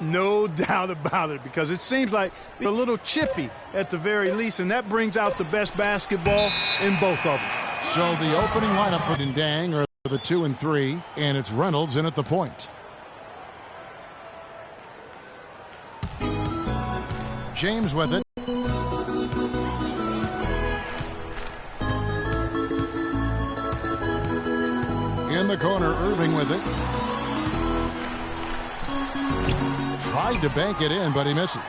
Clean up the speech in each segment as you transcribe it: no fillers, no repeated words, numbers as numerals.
No doubt about it, because it seems like they're a little chippy at the very least, and that brings out the best basketball in both of them. So the opening lineup for Dang are the 2 and 3, and it's Reynolds in at the point. James with it. In the corner, Irving with it. Tried to bank it in, but he misses.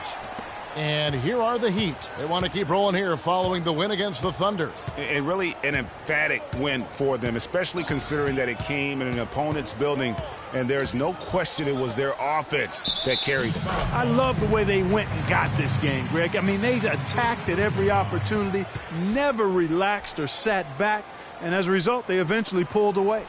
And here are the Heat. They want to keep rolling here following the win against the Thunder. And really an emphatic win for them, especially considering that it came in an opponent's building, and there's no question it was their offense that carried them. I love the way they went and got this game, Greg. I mean, they attacked at every opportunity, never relaxed or sat back, and as a result, they eventually pulled away.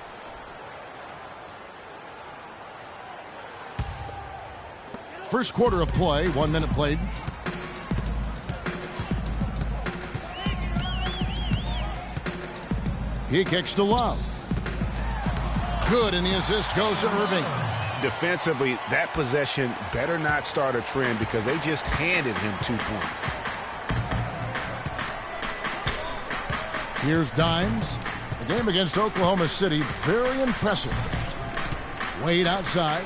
First quarter of play, 1 minute played. He kicks to Love. Good, and the assist goes to Irving. Defensively, that possession better not start a trend because they just handed him 2 points. Here's Dimes. The game against Oklahoma City, very impressive. Wade outside.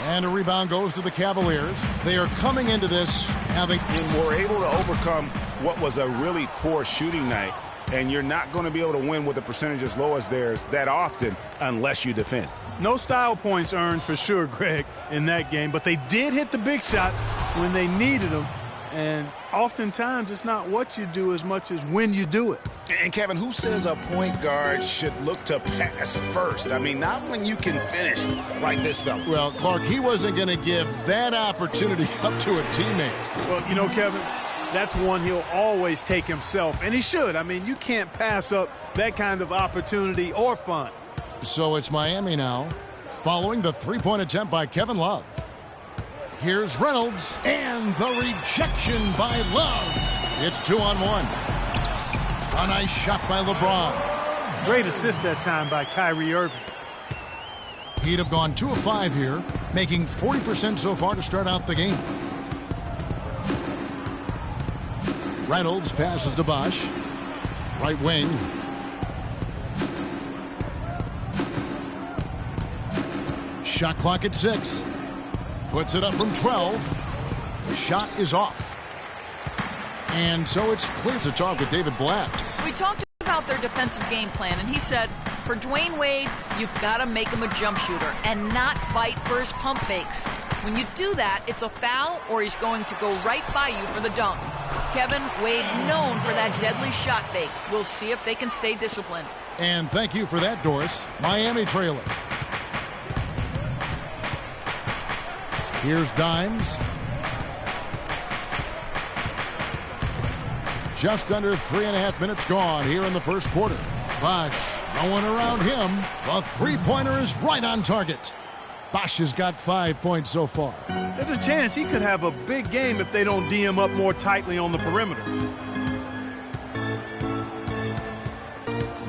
And a rebound goes to the Cavaliers. They are coming into this having... And were able to overcome what was a really poor shooting night. And you're not going to be able to win with a percentage as low as theirs that often unless you defend. No style points earned for sure, Greg, in that game. But they did hit the big shots when they needed them. And oftentimes it's not what you do as much as when you do it. And, Kevin, who says a point guard should look to pass first? I mean, not when you can finish like this fella. Well, Clark, he wasn't going to give that opportunity up to a teammate. Well, you know, Kevin, that's one he'll always take himself, and he should. I mean, you can't pass up that kind of opportunity or fun. So it's Miami now, following the three-point attempt by Kevin Love. Here's Reynolds, and the rejection by Love. It's 2-on-1. A nice shot by LeBron. Great assist that time by Kyrie Irving. He'd have gone 2 of 5 here, making 40% so far to start out the game. Reynolds passes to Bosch. Right wing. Shot clock at 6. Puts it up from 12. The shot is off. And so it's clear to talk with David Blatt. We talked about their defensive game plan, and he said, for Dwayne Wade, you've got to make him a jump shooter and not fight for his pump fakes. When you do that, it's a foul or he's going to go right by you for the dunk. Kevin, Wade known for that deadly shot fake. We'll see if they can stay disciplined. And thank you for that, Doris. Miami trailing. Here's Dimes. Just under 3.5 minutes gone here in the first quarter. Bosch, no one around him. The three-pointer is right on target. Bosch has got 5 points so far. There's a chance he could have a big game if they don't D him up more tightly on the perimeter.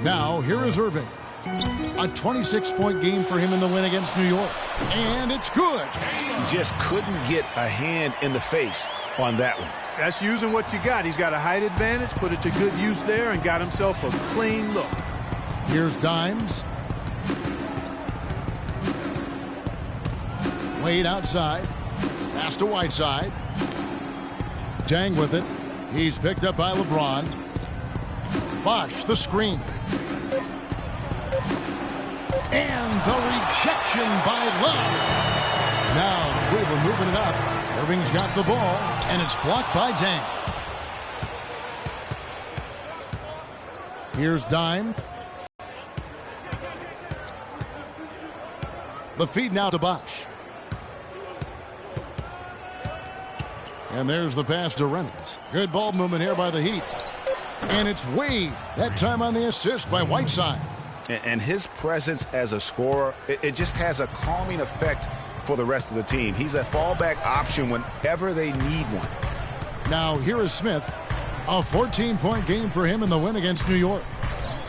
Now, here is Irving. A 26-point game for him in the win against New York. And it's good. Just couldn't get a hand in the face on that one. That's using what you got. He's got a height advantage, put it to good use there, and got himself a clean look. Here's Dimes. Wade outside. Pass to Whiteside. Dang with it. He's picked up by LeBron. Bosch, the screen. And the rejection by Love. Now Cleveland moving it up. Irving's got the ball, and it's blocked by Dang. Here's Dime. The feed now to Bosch. And there's the pass to Reynolds. Good ball movement here by the Heat. And it's Wade. That time on the assist by Whiteside. And his presence as a scorer, it just has a calming effect for the rest of the team. He's a fallback option whenever they need one. Now here is Smith. A 14-point game for him in the win against New York.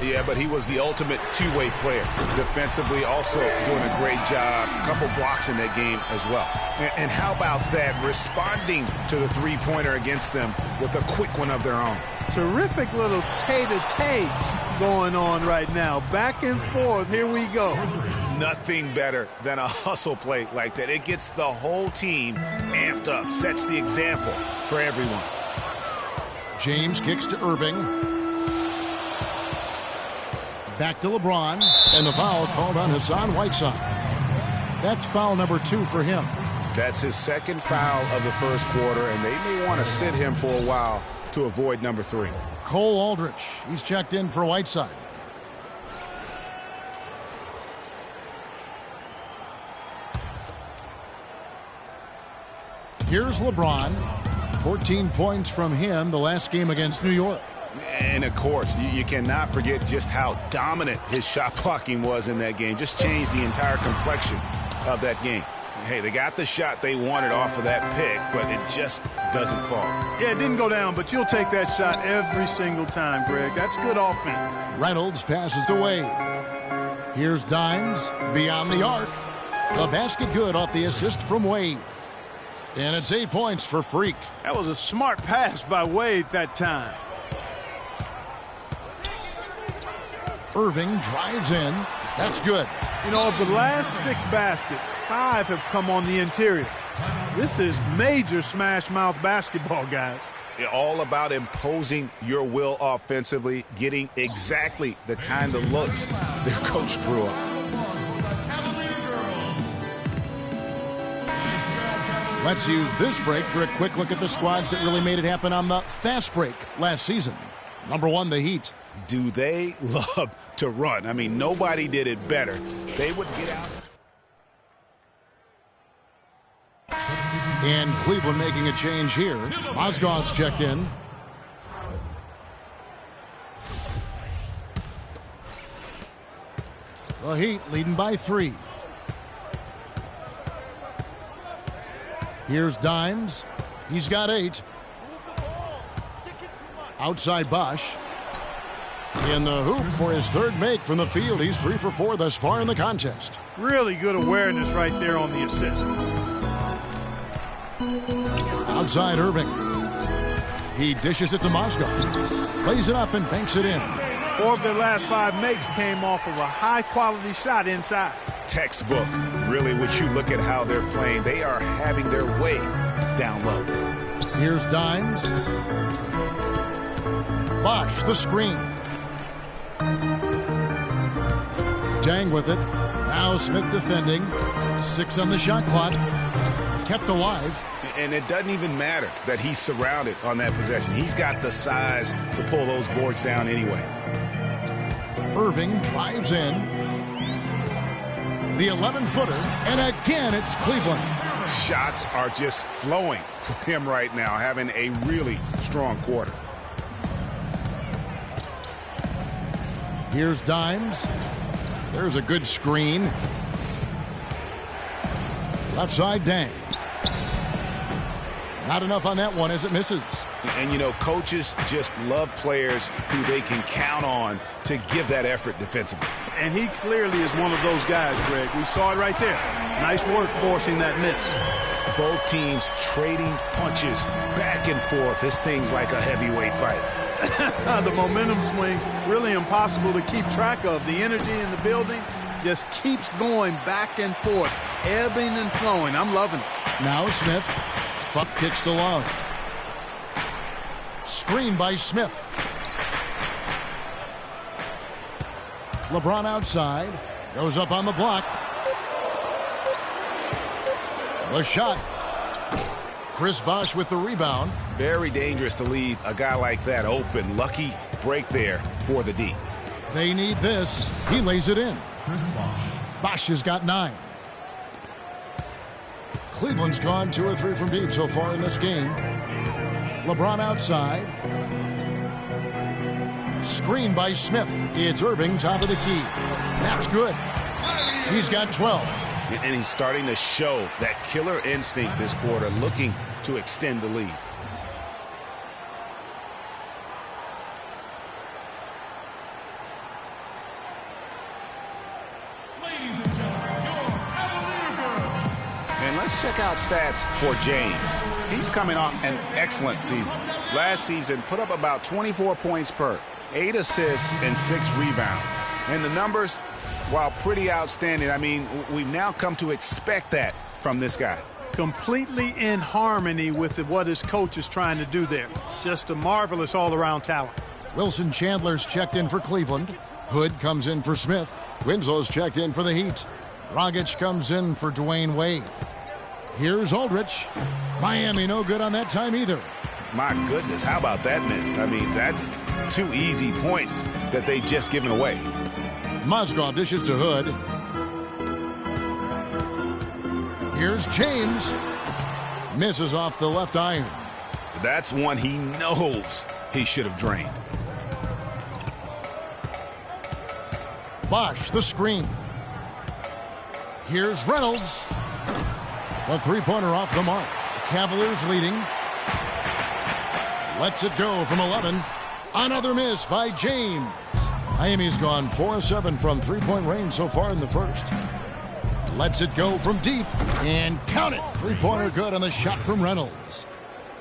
Yeah, but he was the ultimate two-way player. Defensively, also doing a great job. A couple blocks in that game as well. And how about that? Responding to the three-pointer against them with a quick one of their own. Terrific little tay-to-tay going on right now. Back and forth. Here we go. Nothing better than a hustle play like that. It gets the whole team amped up, sets the example for everyone. James kicks to Irving. Back to LeBron, and the foul called on Hassan Whiteside. That's foul number 2 for him. That's his second foul of the first quarter, and they may want to sit him for a while to avoid number 3. Cole Aldrich, he's checked in for Whiteside. Here's LeBron. 14 points from him the last game against New York. And, of course, you cannot forget just how dominant his shot blocking was in that game. Just changed the entire complexion of that game. Hey, they got the shot they wanted off of that pick, but it just doesn't fall. Yeah, it didn't go down, but you'll take that shot every single time, Greg. That's good offense. Reynolds passes to Wade. Here's Dimes beyond the arc. The basket good off the assist from Wade. And it's 8 points for Freak. That was a smart pass by Wade that time. Irving drives in. That's good. You know, of the last 6 baskets, 5 have come on the interior. This is major smash-mouth basketball, guys. All about imposing your will offensively, getting exactly the kind of looks their coach drew up. Let's use this break for a quick look at the squads that really made it happen on the fast break last season. Number 1, the Heat. Do they love to run? I mean, nobody did it better. They would get out. And Cleveland making a change here. Mozgov's checked in. The Heat leading by 3. Here's Dimes. He's got 8. Outside Bosch. In the hoop for his 3rd make from the field. He's 3 for 4 thus far in the contest. Really good awareness right there on the assist. Outside Irving. He dishes it to Mozgov. Plays it up and banks it in. 4 of their last 5 makes came off of a high-quality shot inside. Textbook. Really, when you look at how they're playing, they are having their way down low. Here's Dimes. Bosch, the screen. Dang with it. Now Smith defending. 6 on the shot clock. Kept alive. And it doesn't even matter that he's surrounded on that possession. He's got the size to pull those boards down anyway. Irving drives in. The 11-footer. And again, it's Cleveland. Shots are just flowing for him right now, having a really strong quarter. Here's Dimes. There's a good screen. Left side, Dang. Not enough on that one as it misses. And, you know, coaches just love players who they can count on to give that effort defensively. And he clearly is one of those guys, Greg. We saw it right there. Nice work forcing that miss. Both teams trading punches back and forth. This thing's like a heavyweight fight. The momentum swings really impossible to keep track of. The energy in the building just keeps going back and forth, ebbing and flowing. I'm loving it. Now Smith. Buff kicks to Love. Screen by Smith. LeBron outside. Goes up on the block. The shot. Chris Bosh with the rebound. Very dangerous to leave a guy like that open. Lucky break there for the D. They need this. He lays it in. Bosh has got 9. Cleveland's gone 2 or 3 from deep so far in this game. LeBron outside. Screen by Smith. It's Irving, top of the key. That's good. He's got 12. And he's starting to show that killer instinct this quarter, looking to extend the lead. let's check out stats for James. He's coming off an excellent season. Last season, put up about 24 points per, 8 assists, and 6 rebounds. And the numbers, while pretty outstanding, I mean, we've now come to expect that from this guy. Completely in harmony with what his coach is trying to do there. Just a marvelous all-around talent. Wilson Chandler's checked in for Cleveland. Hood comes in for Smith. Winslow's checked in for the Heat. Dragic comes in for Dwayne Wade. Here's Aldridge. Miami no good on that time either. My goodness, how about that miss? I mean, that's 2 easy points that they've just given away. Mozgov dishes to Hood. Here's James. Misses off the left iron. That's one he knows he should have drained. Bosch, the screen. Here's Reynolds. The three-pointer off the mark. Cavaliers leading. Lets it go from 11. Another miss by James. Miami's gone 4-7 from three-point range so far in the first. Lets it go from deep. And count it. Three-pointer good on the shot from Reynolds.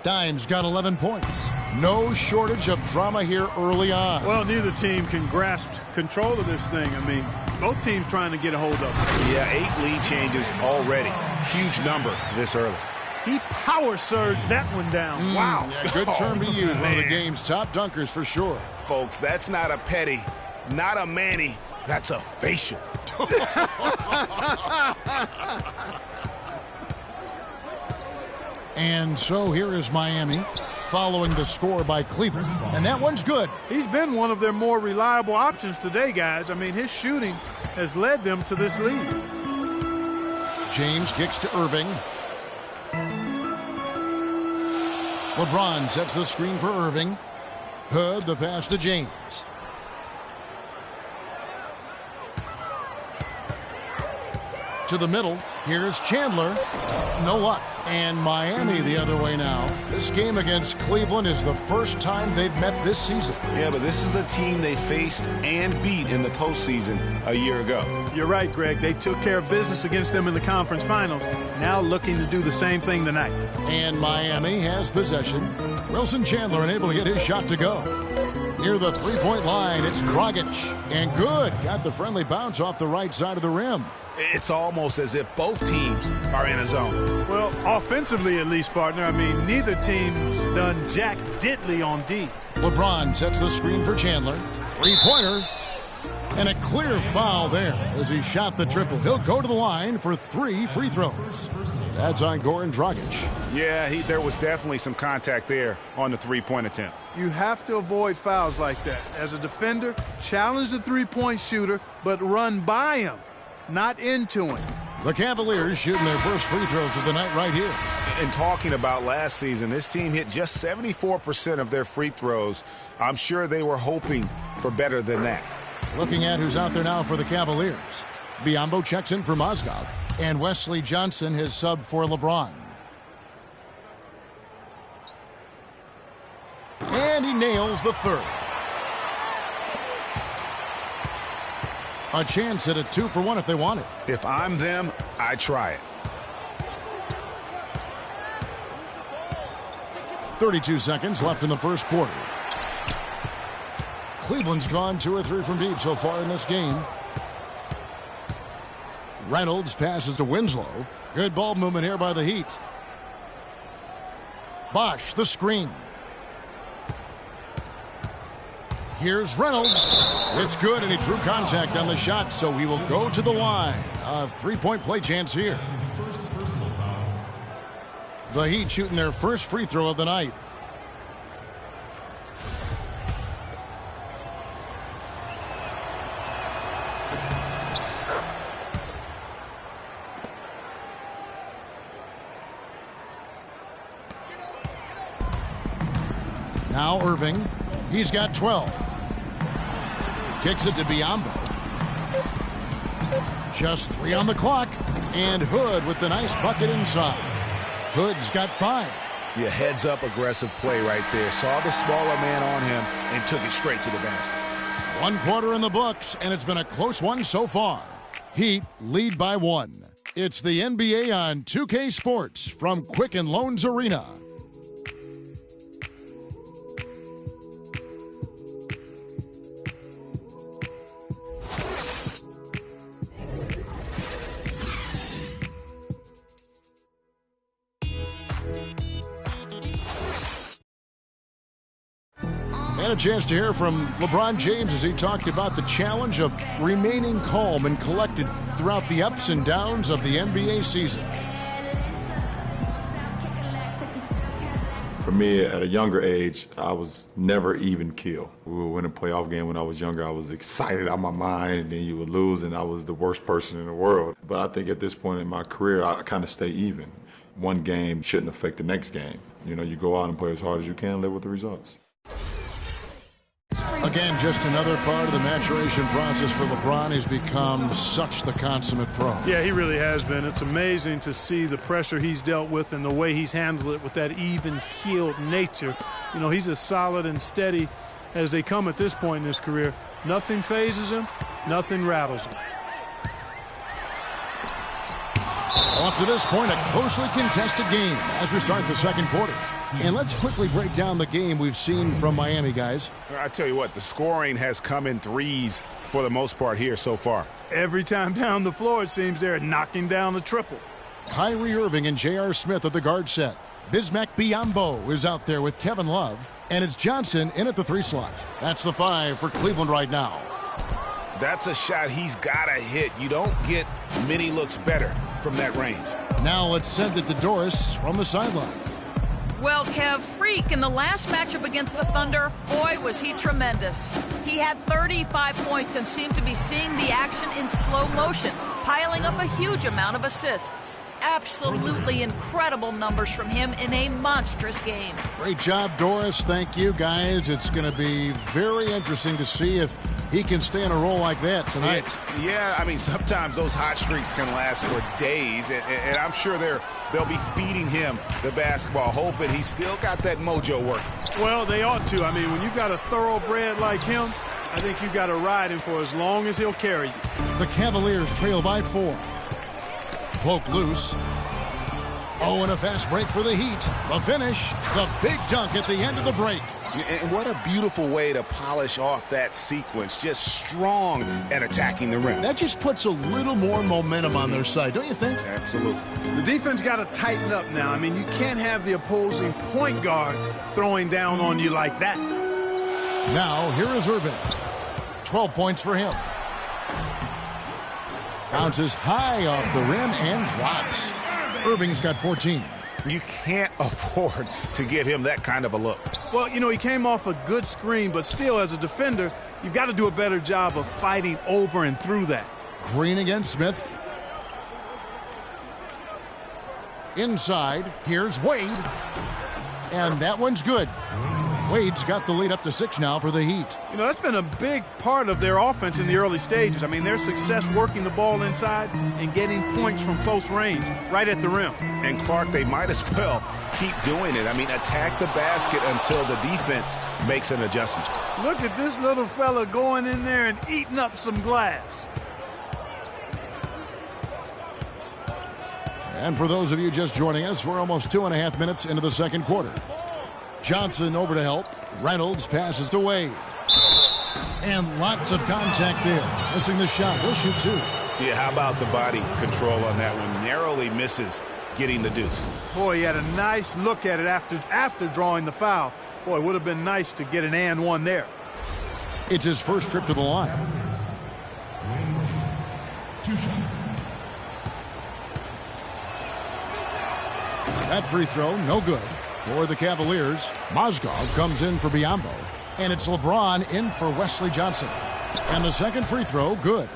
Dimes got 11 points. No shortage of drama here early on. Well, neither team can grasp control of this thing. I mean, both teams trying to get a hold of it. Yeah, 8 lead changes already. Huge number this early. He power surged that one down. Wow. Yeah, good term to use. One of the game's top dunkers for sure. Folks, that's not a petty, not a Manny. That's a facial. And so here is Miami following the score by Cleveland. And that one's good. He's been one of their more reliable options today, guys. I mean, his shooting has led them to this lead. James kicks to Irving. LeBron sets the screen for Irving. Hood, the pass to James. To the middle. Here's Chandler. No luck. And Miami the other way now. This game against Cleveland is the first time they've met this season. Yeah, but this is a team they faced and beat in the postseason a year ago. You're right, Greg. They took care of business against them in the conference finals. Now looking to do the same thing tonight. And Miami has possession. Wilson Chandler unable to get his shot to go. Near the three-point line, it's Dragic. And good. Got the friendly bounce off the right side of the rim. It's almost as if both teams are in a zone. Well, offensively at least, partner. I mean, neither team's done jack diddly on D. LeBron sets the screen for Chandler. Three-pointer. And a clear foul there as he shot the triple. He'll go to the line for 3 free throws. That's on Goran Dragic. Yeah, there was definitely some contact there on the three-point attempt. You have to avoid fouls like that. As a defender, challenge the three-point shooter, but run by him, not into him. The Cavaliers shooting their first free throws of the night right here. And talking about last season, this team hit just 74% of their free throws. I'm sure they were hoping for better than that. Looking at who's out there now for the Cavaliers. Biyombo checks in for Mozgov. And Wesley Johnson has subbed for LeBron. And he nails the third. A chance at a 2-for-1 if they want it. If I'm them, I try it. 32 seconds left in the first quarter. Cleveland's gone 2 or 3 from deep so far in this game. Reynolds passes to Winslow. Good ball movement here by the Heat. Bosch, the screen. Here's Reynolds. It's good, and he drew contact on the shot, so he will go to the line. A 3-point play chance here. The Heat shooting their first free throw of the night. Now Irving. He's got 12. Kicks it to Biyombo. Just 3 on the clock. And Hood with the nice bucket inside. Hood's got 5. Yeah, heads-up aggressive play right there. Saw the smaller man on him and took it straight to the basket. 1 quarter in the books, and it's been a close one so far. Heat lead by 1. It's the NBA on 2K Sports from Quicken Loans Arena. And a chance to hear from LeBron James as he talked about the challenge of remaining calm and collected throughout the ups and downs of the NBA season. For me, at a younger age, I was never even keel. We would win a playoff game when I was younger. I was excited out of my mind, and then you would lose, and I was the worst person in the world. But I think at this point in my career, I kind of stay even. One game shouldn't affect the next game. You know, you go out and play as hard as you can, live with the results. Again, just another part of the maturation process for LeBron. He's become such the consummate pro. Yeah, he really has been. It's amazing to see the pressure he's dealt with and the way he's handled it with that even-keeled nature. You know, he's as solid and steady as they come at this point in his career. Nothing phases him. Nothing rattles him. Up to this point, a closely contested game as we start the second quarter. And let's quickly break down the game we've seen from Miami, guys. I tell you what, the scoring has come in threes for the most part here so far. Every time down the floor, it seems they're knocking down a triple. Kyrie Irving and J.R. Smith at the guard set. Bismack Biyombo is out there with Kevin Love. And it's Johnson in at the 3 slot. That's the 5 for Cleveland right now. That's a shot he's got to hit. You don't get many looks better from that range. Now let's send it to Doris from the sideline. Well, Kev, Freak, in the last matchup against the Thunder, boy, was he tremendous. He had 35 points and seemed to be seeing the action in slow motion, piling up a huge amount of assists. Absolutely incredible numbers from him in a monstrous game. Great job, Doris. Thank you, guys. It's going to be very interesting to see if he can stay in a role like that tonight. Yeah, I mean, sometimes those hot streaks can last for days, and I'm sure they'll be feeding him the basketball, hoping he's still got that mojo working. Well, they ought to. I mean, when you've got a thoroughbred like him, I think you've got to ride him for as long as he'll carry you. The Cavaliers trail by 4. Poke loose. Oh, and a fast break for the Heat. The finish, the big dunk at the end of the break. And what a beautiful way to polish off that sequence. Just strong at attacking the rim. That just puts a little more momentum on their side, don't you think? Absolutely. The defense got to tighten up now. I mean, you can't have the opposing point guard throwing down on you like that. Now, here is Irving. 12 points for him. Bounces high off the rim and drops. Irving's got 14. You can't afford to get him that kind of a look. Well, you know, he came off a good screen, but still, as a defender, you've got to do a better job of fighting over and through that. Green against Smith. Inside, here's Wade. And that one's good. Wade's got the lead up to 6 now for the Heat. You know, that's been a big part of their offense in the early stages. I mean, their success working the ball inside and getting points from close range, right at the rim. And Clark, they might as well keep doing it. I mean, attack the basket until the defense makes an adjustment. Look at this little fella going in there and eating up some glass. And for those of you just joining us, we're almost 2.5 minutes into the second quarter. Johnson over to help. Reynolds passes to Wade. And lots of contact there. Missing the shot. He'll shoot 2. Yeah, how about the body control on that one? Narrowly misses getting the deuce. Boy, he had a nice look at it after drawing the foul. Boy, it would have been nice to get an and one there. It's his first trip to the line. 2 shots. That free throw, no good. For the Cavaliers, Mozgov comes in for Biyombo. And it's LeBron in for Wesley Johnson. And the second free throw, good.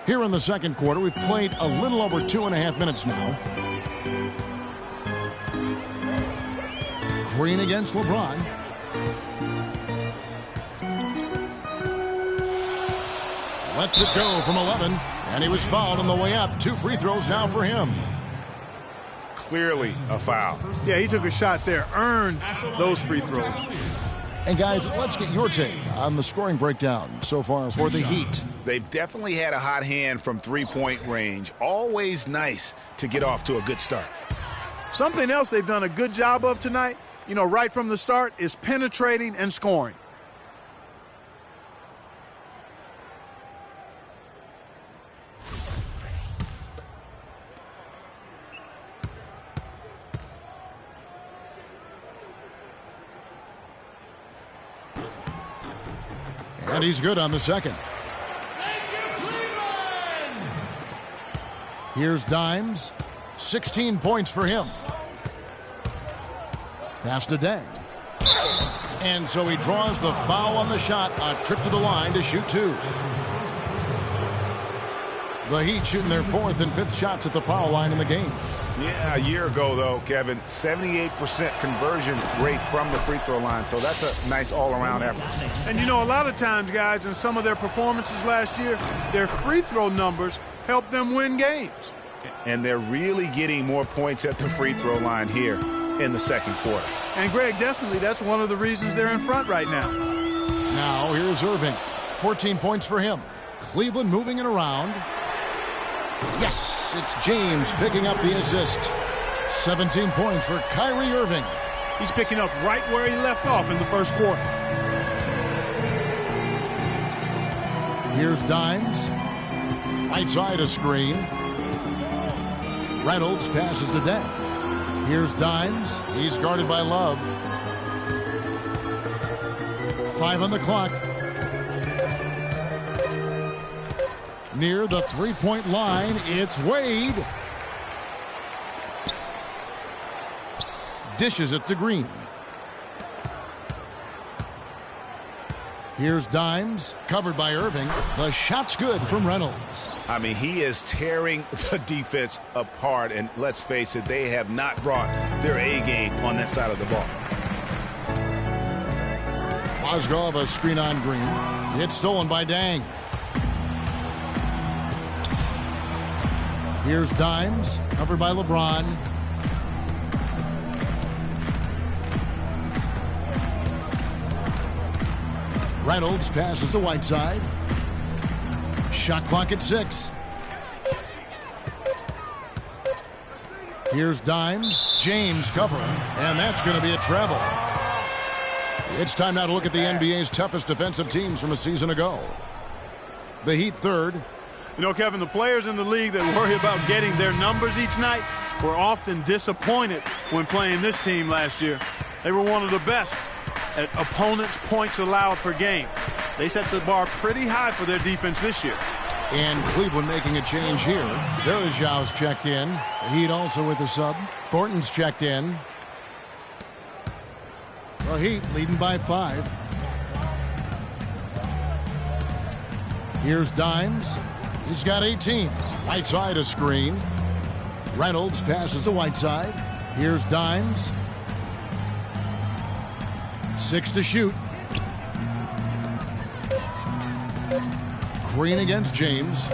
Here in the second quarter, we've played a little over 2.5 minutes now. Green against LeBron. Lets it go from 11. And he was fouled on the way up. 2 free throws now for him. Clearly a foul. Yeah, he took a shot there, earned those free throws. And guys, let's get your take on the scoring breakdown so far for the Heat. They've definitely had a hot hand from three-point range. Always nice to get off to a good start. Something else they've done a good job of tonight, right from the start, is penetrating and scoring. And he's good on the second. Thank you, Cleveland! Here's Dimes. 16 points for him. Pass to Deng. And so he draws the foul on the shot. A trip to the line to shoot two. The Heat shooting their fourth and fifth shots at the foul line in the game. Yeah, a year ago, though, Kevin, 78% conversion rate from the free throw line. So that's a nice all-around effort. And, a lot of times, guys, in some of their performances last year, their free throw numbers helped them win games. And they're really getting more points at the free throw line here in the second quarter. And, Greg, definitely that's one of the reasons they're in front right now. Now here's Irving. 14 points for him. Cleveland moving it around. Yes, it's James picking up the assist. 17 points for Kyrie Irving. He's picking up right where he left off in the first quarter. Here's Dimes. Right side a screen. Reynolds passes to Deng. Here's Dimes. He's guarded by Love. 5 on the clock. Near the three-point line, it's Wade. Dishes it to Green. Here's Dimes, covered by Irving. The shot's good from Reynolds. I mean, he is tearing the defense apart, and let's face it, they have not brought their A game on that side of the ball. Mozgov, a screen on Green. It's stolen by Deng. Here's Dimes, covered by LeBron. Reynolds passes to Whiteside. Shot clock at 6. Here's Dimes. James covering, and that's going to be a travel. It's time now to look at the NBA's toughest defensive teams from a season ago. The Heat third. Kevin, the players in the league that worry about getting their numbers each night were often disappointed when playing this team last year. They were one of the best at opponents' points allowed per game. They set the bar pretty high for their defense this year. And Cleveland making a change here. Verajau's checked in. The Heat also with a sub. Thornton's checked in. The Heat leading by 5. Here's Dimes. He's got 18. Whiteside a screen. Reynolds passes to Whiteside. Here's Dimes. 6 to shoot. Green against James.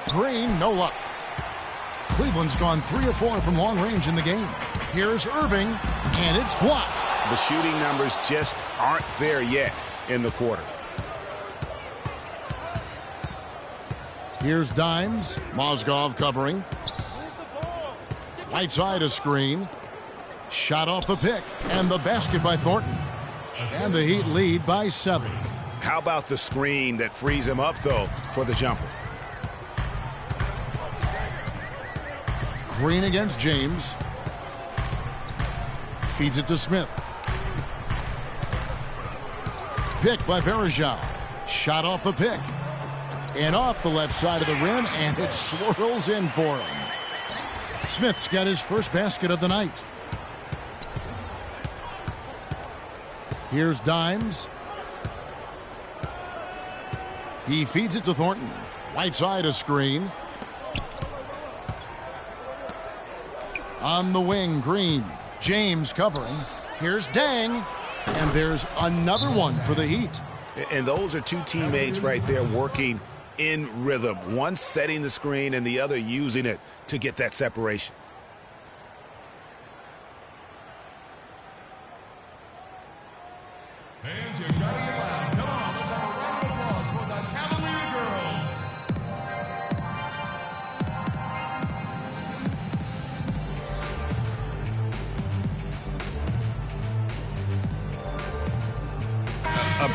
Green, no luck. Cleveland's gone 3 of 4 from long range in the game. Here's Irving, and it's blocked. The shooting numbers just aren't there yet in the quarter. Here's Dimes. Mozgov covering. Whiteside a screen. Shot off the pick. And the basket by Thornton. And the Heat lead by 7. How about the screen that frees him up, though, for the jumper? Green against James. Feeds it to Smith. Pick by Verajau. Shot off the pick. And off the left side of the rim, and it swirls in for him. Smith's got his first basket of the night. Here's Dimes. He feeds it to Thornton. Whiteside a screen. On the wing, Green. James covering. Here's Deng. And there's another one for the Heat. And those are two teammates right there working in rhythm. One setting the screen and the other using it to get that separation.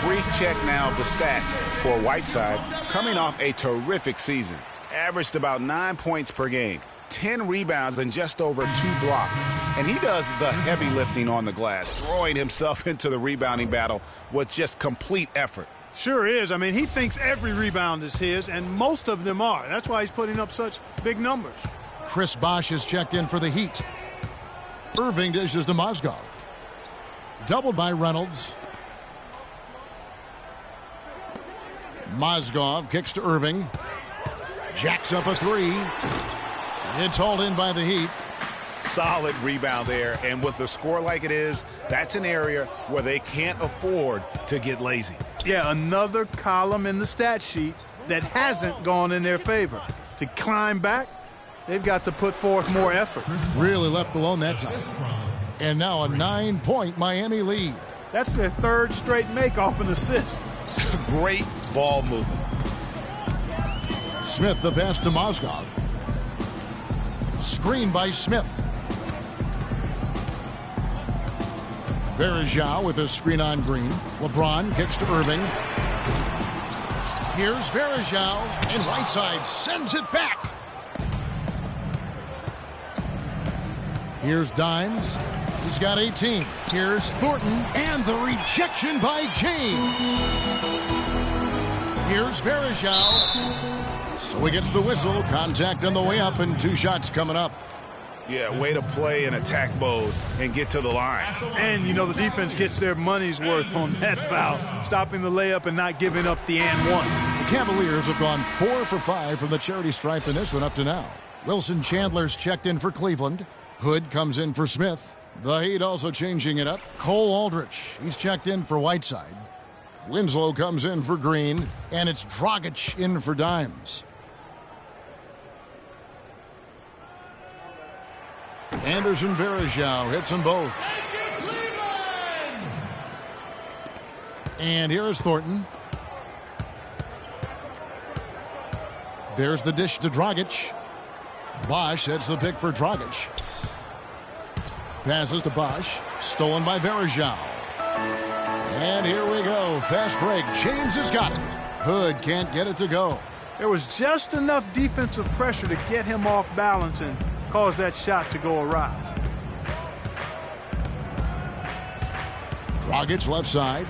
brief check now of the stats for Whiteside, coming off a terrific season. Averaged about 9 points per game, 10 rebounds, and just over 2 blocks. And he does the heavy lifting on the glass, throwing himself into the rebounding battle with just complete effort. Sure is. I mean, he thinks every rebound is his, and most of them are. That's why he's putting up such big numbers. Chris Bosh is checked in for the Heat. Irving dishes to Mozgov. Doubled by Reynolds. Mozgov kicks to Irving. Jacks up a three. It's hauled in by the Heat. Solid rebound there, and with the score like it is, that's an area where they can't afford to get lazy. Yeah, another column in the stat sheet that hasn't gone in their favor. To climb back, they've got to put forth more effort. Really left alone that time. And now a 9-point Miami lead. That's their third straight make off an assist. Great ball movement. Smith the pass to Mozgov. Screen by Smith. Verajao with a screen on Green. LeBron kicks to Irving. Here's Verajao, and Whiteside sends it back. Here's Dimes. He's got 18. Here's Thornton, and the rejection by James. Here's Verajao. So he gets the whistle. Contact on the way up, and 2 shots coming up. Yeah, way to play in attack mode and get to the line. And, you know, the defense gets their money's worth on that foul, stopping the layup and not giving up the and one. The Cavaliers have gone 4 for 5 from the charity stripe in this one up to now. Wilson Chandler's checked in for Cleveland. Hood comes in for Smith. The Heat also changing it up. Cole Aldrich, he's checked in for Whiteside. Winslow comes in for Green, and it's Dragic in for Dimes. Anderson Verajao hits them both. Thank you, Cleveland! And here is Thornton. There's the dish to Dragic. Bosh hits the pick for Dragic. Passes to Bosh. Stolen by Verajao. And here we go. Fast break. James has got it. Hood can't get it to go. There was just enough defensive pressure to get him off balance and cause that shot to go awry. Dragic left side.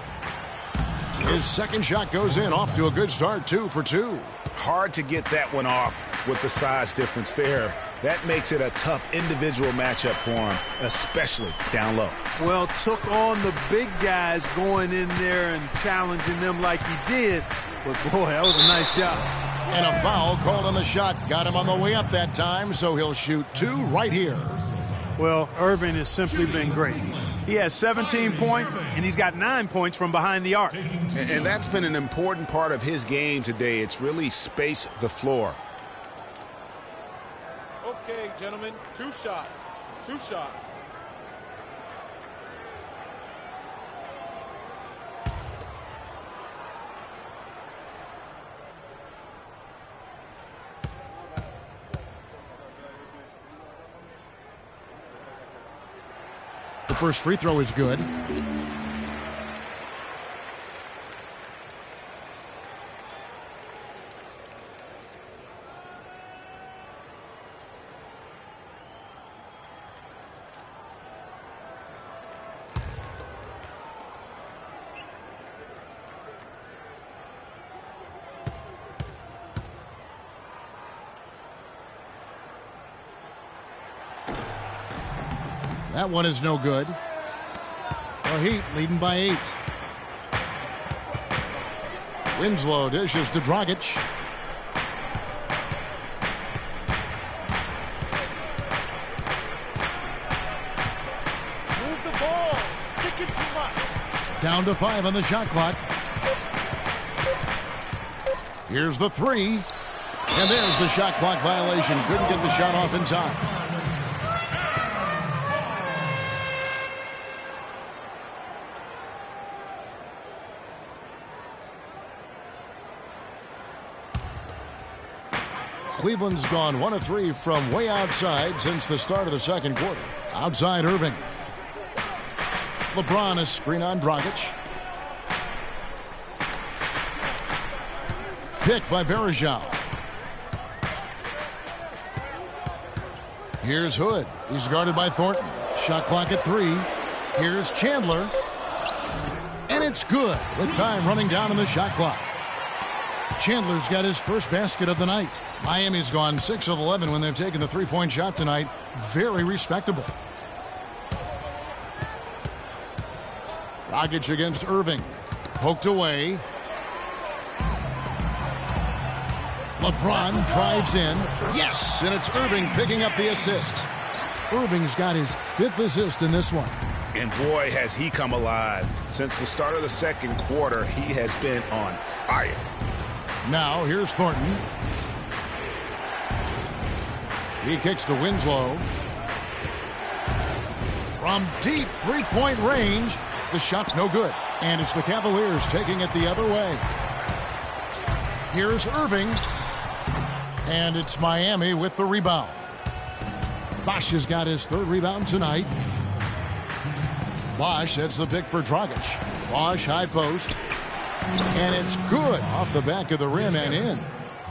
His second shot goes in. Off to a good start. 2 for 2. Hard to get that one off with the size difference there. That makes it a tough individual matchup for him, especially down low. Well, took on the big guys going in there and challenging them like he did. But, boy, that was a nice job. And a foul called on the shot. Got him on the way up that time, so he'll shoot 2 right here. Well, Irving has simply been great. He has 17 points, and he's got 9 points from behind the arc. And that's been an important part of his game today. It's really spaced the floor. Okay, gentlemen, 2 shots. 2 shots. The first free throw is good. That one is no good. The Heat leading by 8. Winslow dishes to Dragic. Move the ball. Stick it too much. Down to 5 on the shot clock. Here's the 3. And there's the shot clock violation. Couldn't get the shot off in time. Cleveland's gone 1 of 3 from way outside since the start of the second quarter. Outside Irving. LeBron is screen on Dragic. pick by Verajao. Here's Hood. He's guarded by Thornton. Shot clock at 3. Here's Chandler. And it's good with time running down on the shot clock. Chandler's got his first basket of the night. Miami's gone 6 of 11 when they've taken the three-point shot tonight. Very respectable. Dragic against Irving. Poked away. LeBron drives in. Yes, and it's Irving picking up the assist. Irving's got his 5th assist in this one. And boy, has he come alive. Since the start of the second quarter, he has been on fire. Now, here's Thornton. He kicks to Winslow. From deep three-point range, the shot no good. And it's the Cavaliers taking it the other way. Here's Irving. And it's Miami with the rebound. Bosch has got his 3rd rebound tonight. Bosch, that's the pick for Dragic. Bosch, high post. And it's good off the back of the rim and in.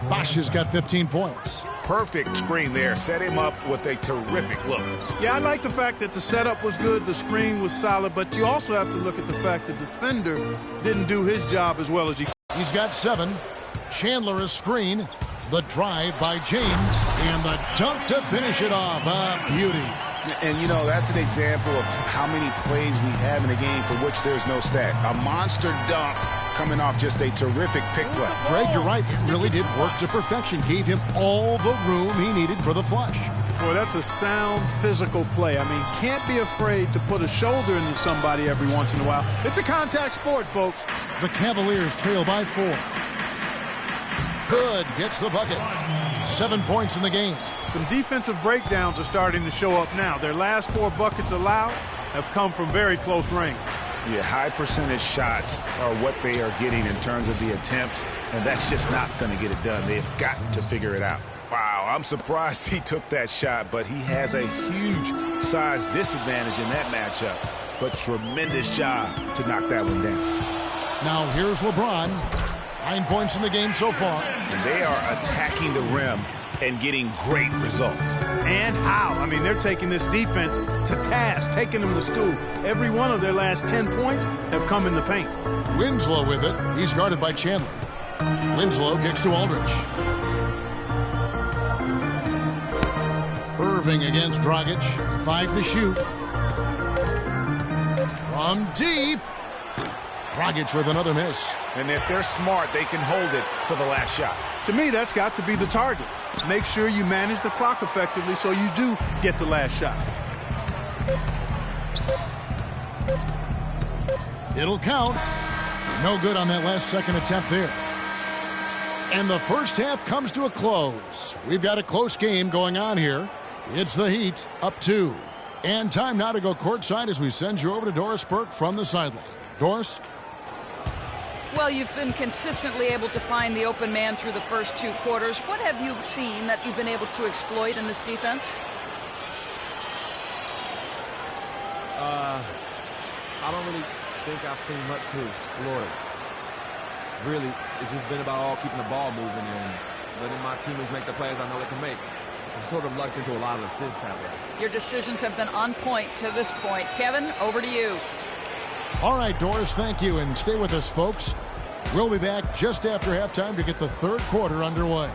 Bosch has got 15 points. Perfect screen there. Set him up with a terrific look. Yeah, I like the fact that the setup was good, the screen was solid, but you also have to look at the fact the defender didn't do his job as well as he could. He's got 7. Chandler a screen. The drive by James. And the dunk to finish it off. A beauty. And, you know, that's an example of how many plays we have in a game for which there's no stat. A monster dunk coming off just a terrific pick play. Greg, you're right. It really did work to perfection. Gave him all the room he needed for the flush. Boy, that's a sound physical play. I mean, can't be afraid to put a shoulder into somebody every once in a while. It's a contact sport, folks. The Cavaliers trail by 4. Hood gets the bucket. 7 points in the game. Some defensive breakdowns are starting to show up now. Their last 4 buckets allowed have come from very close range. Yeah, high percentage shots are what they are getting in terms of the attempts, and that's just not going to get it done. They've got to figure it out. Wow, I'm surprised he took that shot, but he has a huge size disadvantage in that matchup. But tremendous job to knock that one down. Now here's LeBron. 9 points in the game so far. And they are attacking the rim and getting great results. And how? I mean, they're taking this defense to task, taking them to school. Every one of their last 10 points have come in the paint. Winslow with it. He's guarded by Chandler. Winslow kicks to Aldridge. Irving against Dragic. 5 to shoot. From deep. Dragic with another miss. And if they're smart, they can hold it for the last shot. To me, that's got to be the target. Make sure you manage the clock effectively so you do get the last shot. It'll count. No good on that last second attempt there. And the first half comes to a close. We've got a close game going on here. It's the Heat up 2. And time now to go courtside as we send you over to Doris Burke from the sideline. Doris? Well, you've been consistently able to find the open man through the first 2 quarters. What have you seen that you've been able to exploit in this defense? I don't really think I've seen much to exploit. Really, it's just been about all keeping the ball moving and letting my teammates make the plays I know they can make. I'm sort of lucked into a lot of assists that way. Your decisions have been on point to this point. Kevin, over to you. All right, Doris, thank you, and stay with us, folks. We'll be back just after halftime to get the third quarter underway.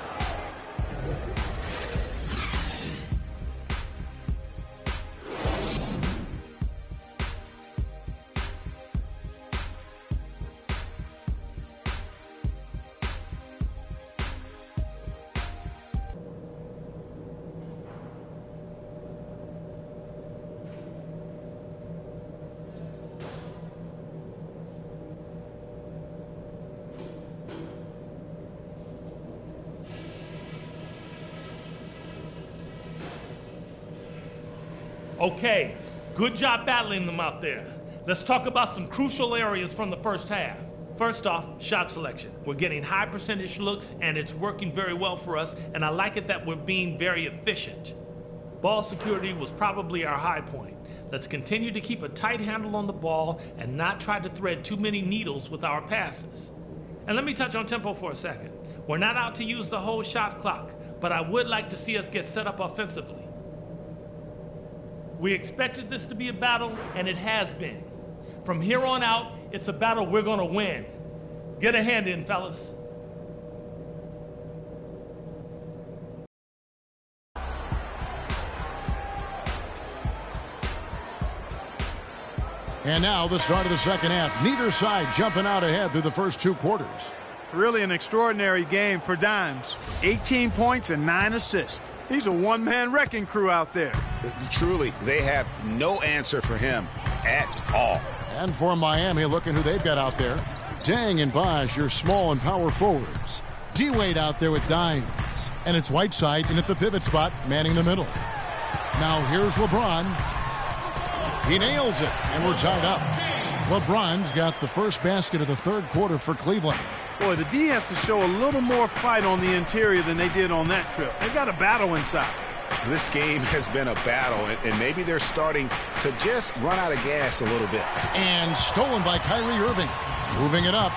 Okay, good job battling them out there. Let's talk about some crucial areas from the first half. First off, shot selection. We're getting high percentage looks, and it's working very well for us, and I like it that we're being very efficient. Ball security was probably our high point. Let's continue to keep a tight handle on the ball and not try to thread too many needles with our passes. And let me touch on tempo for a second. We're not out to use the whole shot clock, but I would like to see us get set up offensively. We expected this to be a battle, and it has been. From here on out, it's a battle we're going to win. Get a hand in, fellas. And now the start of the second half. Neither side jumping out ahead through the first 2 quarters. Really an extraordinary game for Dimes. 18 points and 9 assists. He's a one-man wrecking crew out there. Truly, they have no answer for him at all. And for Miami, look at who they've got out there. Dang and Bosh, your small and power forwards. D-Wade out there with Dimes. And it's Whiteside in at the pivot spot, manning the middle. Now here's LeBron. He nails it, and we're tied up. LeBron's got the first basket of the third quarter for Cleveland. Boy, the D has to show a little more fight on the interior than they did on that trip. They've got a battle inside. This game has been a battle, and maybe they're starting to just run out of gas a little bit. And stolen by Kyrie Irving. Moving it up.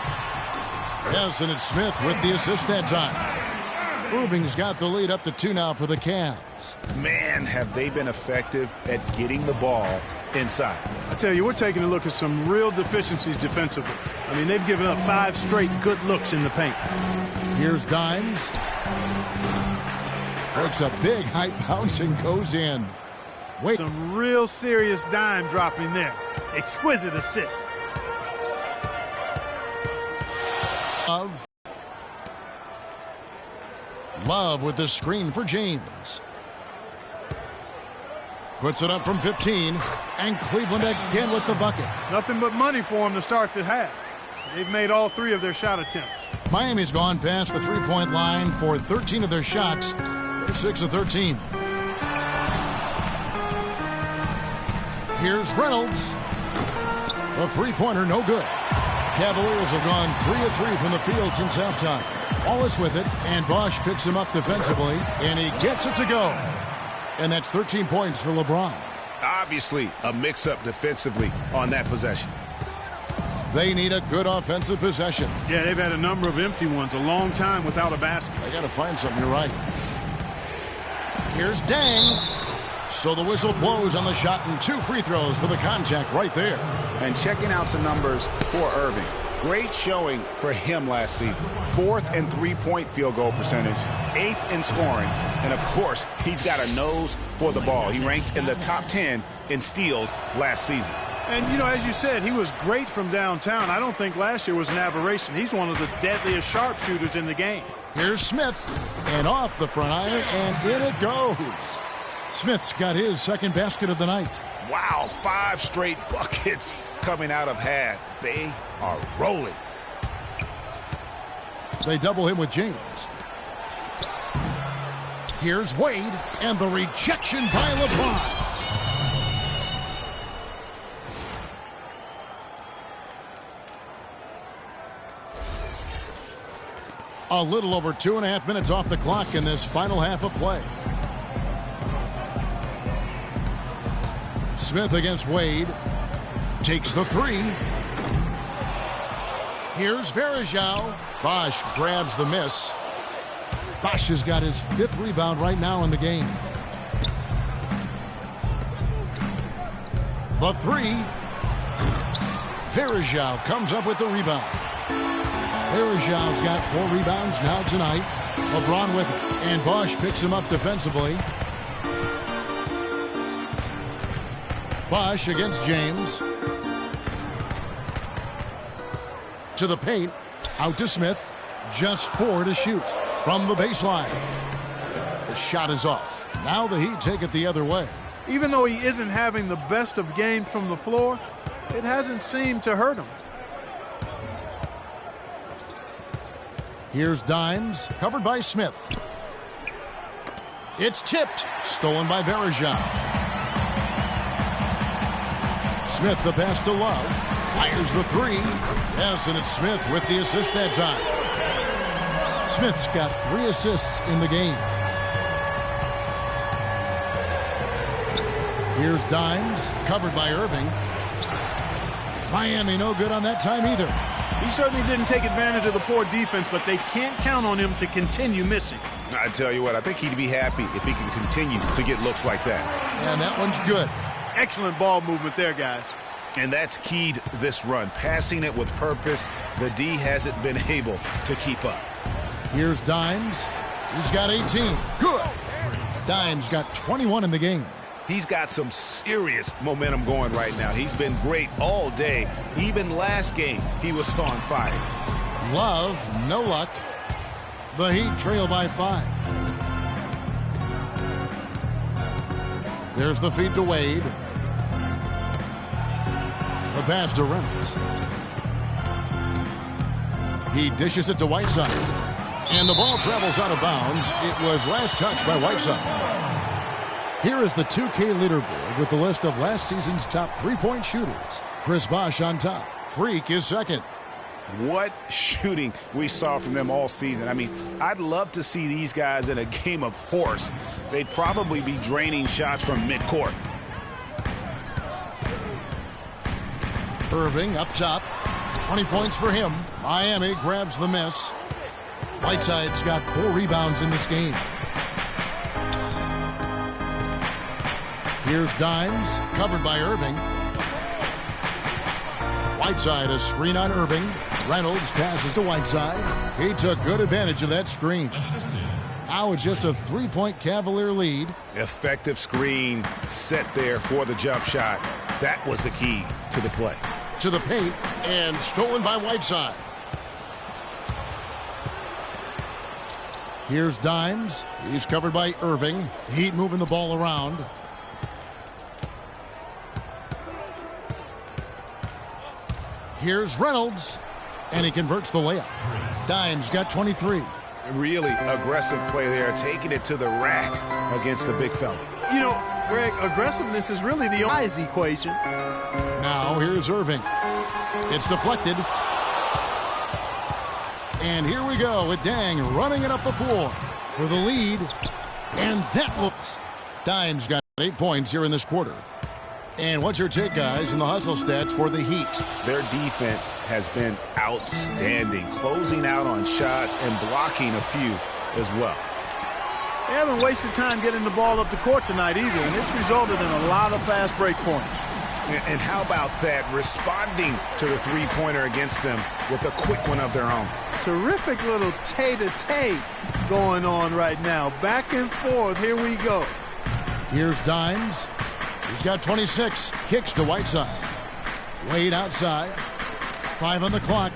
Yes, and it's Smith with the assist that time. Irving's got the lead up to 2 now for the Cavs. Man, have they been effective at getting the ball inside. I tell you, we're taking a look at some real deficiencies defensively. I mean, they've given up 5 straight good looks in the paint. Here's Dimes. Breaks a big height bounce and goes in. Wait. Some real serious dime dropping there. Exquisite assist. Love with the screen for James. Puts it up from 15, and Cleveland again with the bucket. Nothing but money for them to start the half. They've made all 3 of their shot attempts. Miami's gone past the 3-point line for 13 of their shots. They're 6 of 13. Here's Reynolds. The 3-pointer, no good. Cavaliers have gone 3 of 3 from the field since halftime. Wallace with it, and Bosh picks him up defensively, and he gets it to go. And that's 13 points for LeBron. Obviously, a mix-up defensively on that possession. They need a good offensive possession. Yeah, they've had a number of empty ones, a long time without a basket. They got to find something, you're right. Here's Dang. So the whistle blows on the shot, and 2 free throws for the contact right there. And checking out some numbers for Irving. Great showing for him last season. 4th in 3-point field goal percentage, 8th in scoring, and of course, he's got a nose for the ball. He ranked in the top 10 in steals last season. And, you know, as you said, he was great from downtown. I don't think last year was an aberration. He's one of the deadliest sharpshooters in the game. Here's Smith, and off the front iron, and in it goes. Smith's got his second basket of the night. Wow, 5 straight buckets coming out of half. They are rolling. They double him with James. Here's Wade, and the rejection by LeBron. A little over 2.5 minutes off the clock in this final half of play. Smith against Wade. Takes the 3. Here's Varejao. Bosh grabs the miss. Bosh has got his 5th rebound right now in the game. The 3. Varejao comes up with the rebound. Varejao's got 4 rebounds now tonight. LeBron with it. And Bosh picks him up defensively. Bosh against James. To the paint. Out to Smith. Just 4 to shoot from the baseline. The shot is off. Now the Heat take it the other way. Even though he isn't having the best of games from the floor, it hasn't seemed to hurt him. Here's Dimes, covered by Smith. It's tipped. Stolen by Varejao. Smith the pass to Love. Fires the 3. Yes, and it's Smith with the assist that time. Smith's got 3 assists in the game. Here's Dimes, covered by Irving. Miami no good on that time either. He certainly didn't take advantage of the poor defense, but they can't count on him to continue missing. I tell you what, I think he'd be happy if he can continue to get looks like that. And that one's good. Excellent ball movement there, guys. And that's keyed this run. Passing it with purpose. The D hasn't been able to keep up. Here's Dimes. He's got 18. Good. Dimes got 21 in the game. He's got some serious momentum going right now. He's been great all day. Even last game, he was on fire. Love, no luck. The Heat trail by 5. There's the feed to Wade. The pass to Reynolds. He dishes it to Whiteside. And the ball travels out of bounds. It was last touched by Whiteside. Here is the 2K leaderboard with the list of last season's top three-point shooters. Chris Bosh on top. Freak is second. What shooting we saw from them all season. I mean, I'd love to see these guys in a game of horse. They'd probably be draining shots from midcourt. Irving up top. 20 points for him. Miami grabs the miss. Whiteside's got 4 rebounds in this game. Here's Dimes, covered by Irving. Whiteside, a screen on Irving. Reynolds passes to Whiteside. He took good advantage of that screen. Now it's just a 3-point Cavalier lead. Effective screen set there for the jump shot. That was the key to the play. To the paint, and stolen by Whiteside. Here's Dimes. He's covered by Irving. Heat moving the ball around. Here's Reynolds, and he converts the layup. Dimes got 23. Really aggressive play there, taking it to the rack against the big fella. You know, Greg, aggressiveness is really the eyes equation. Now here's Irving. It's deflected. And here we go with Dang running it up the floor for the lead. And that looks. Dimes got 8 points here in this quarter. And what's your take, guys, in the hustle stats for the Heat? Their defense has been outstanding, closing out on shots and blocking a few as well. They haven't wasted time getting the ball up the court tonight either, and it's resulted in a lot of fast break points. And how about that, responding to the three-pointer against them with a quick one of their own. Terrific little tay-to-tay going on right now. Back and forth, here we go. Here's Dimes. He's got 26. Kicks to Whiteside. Wade outside. 5 on the clock.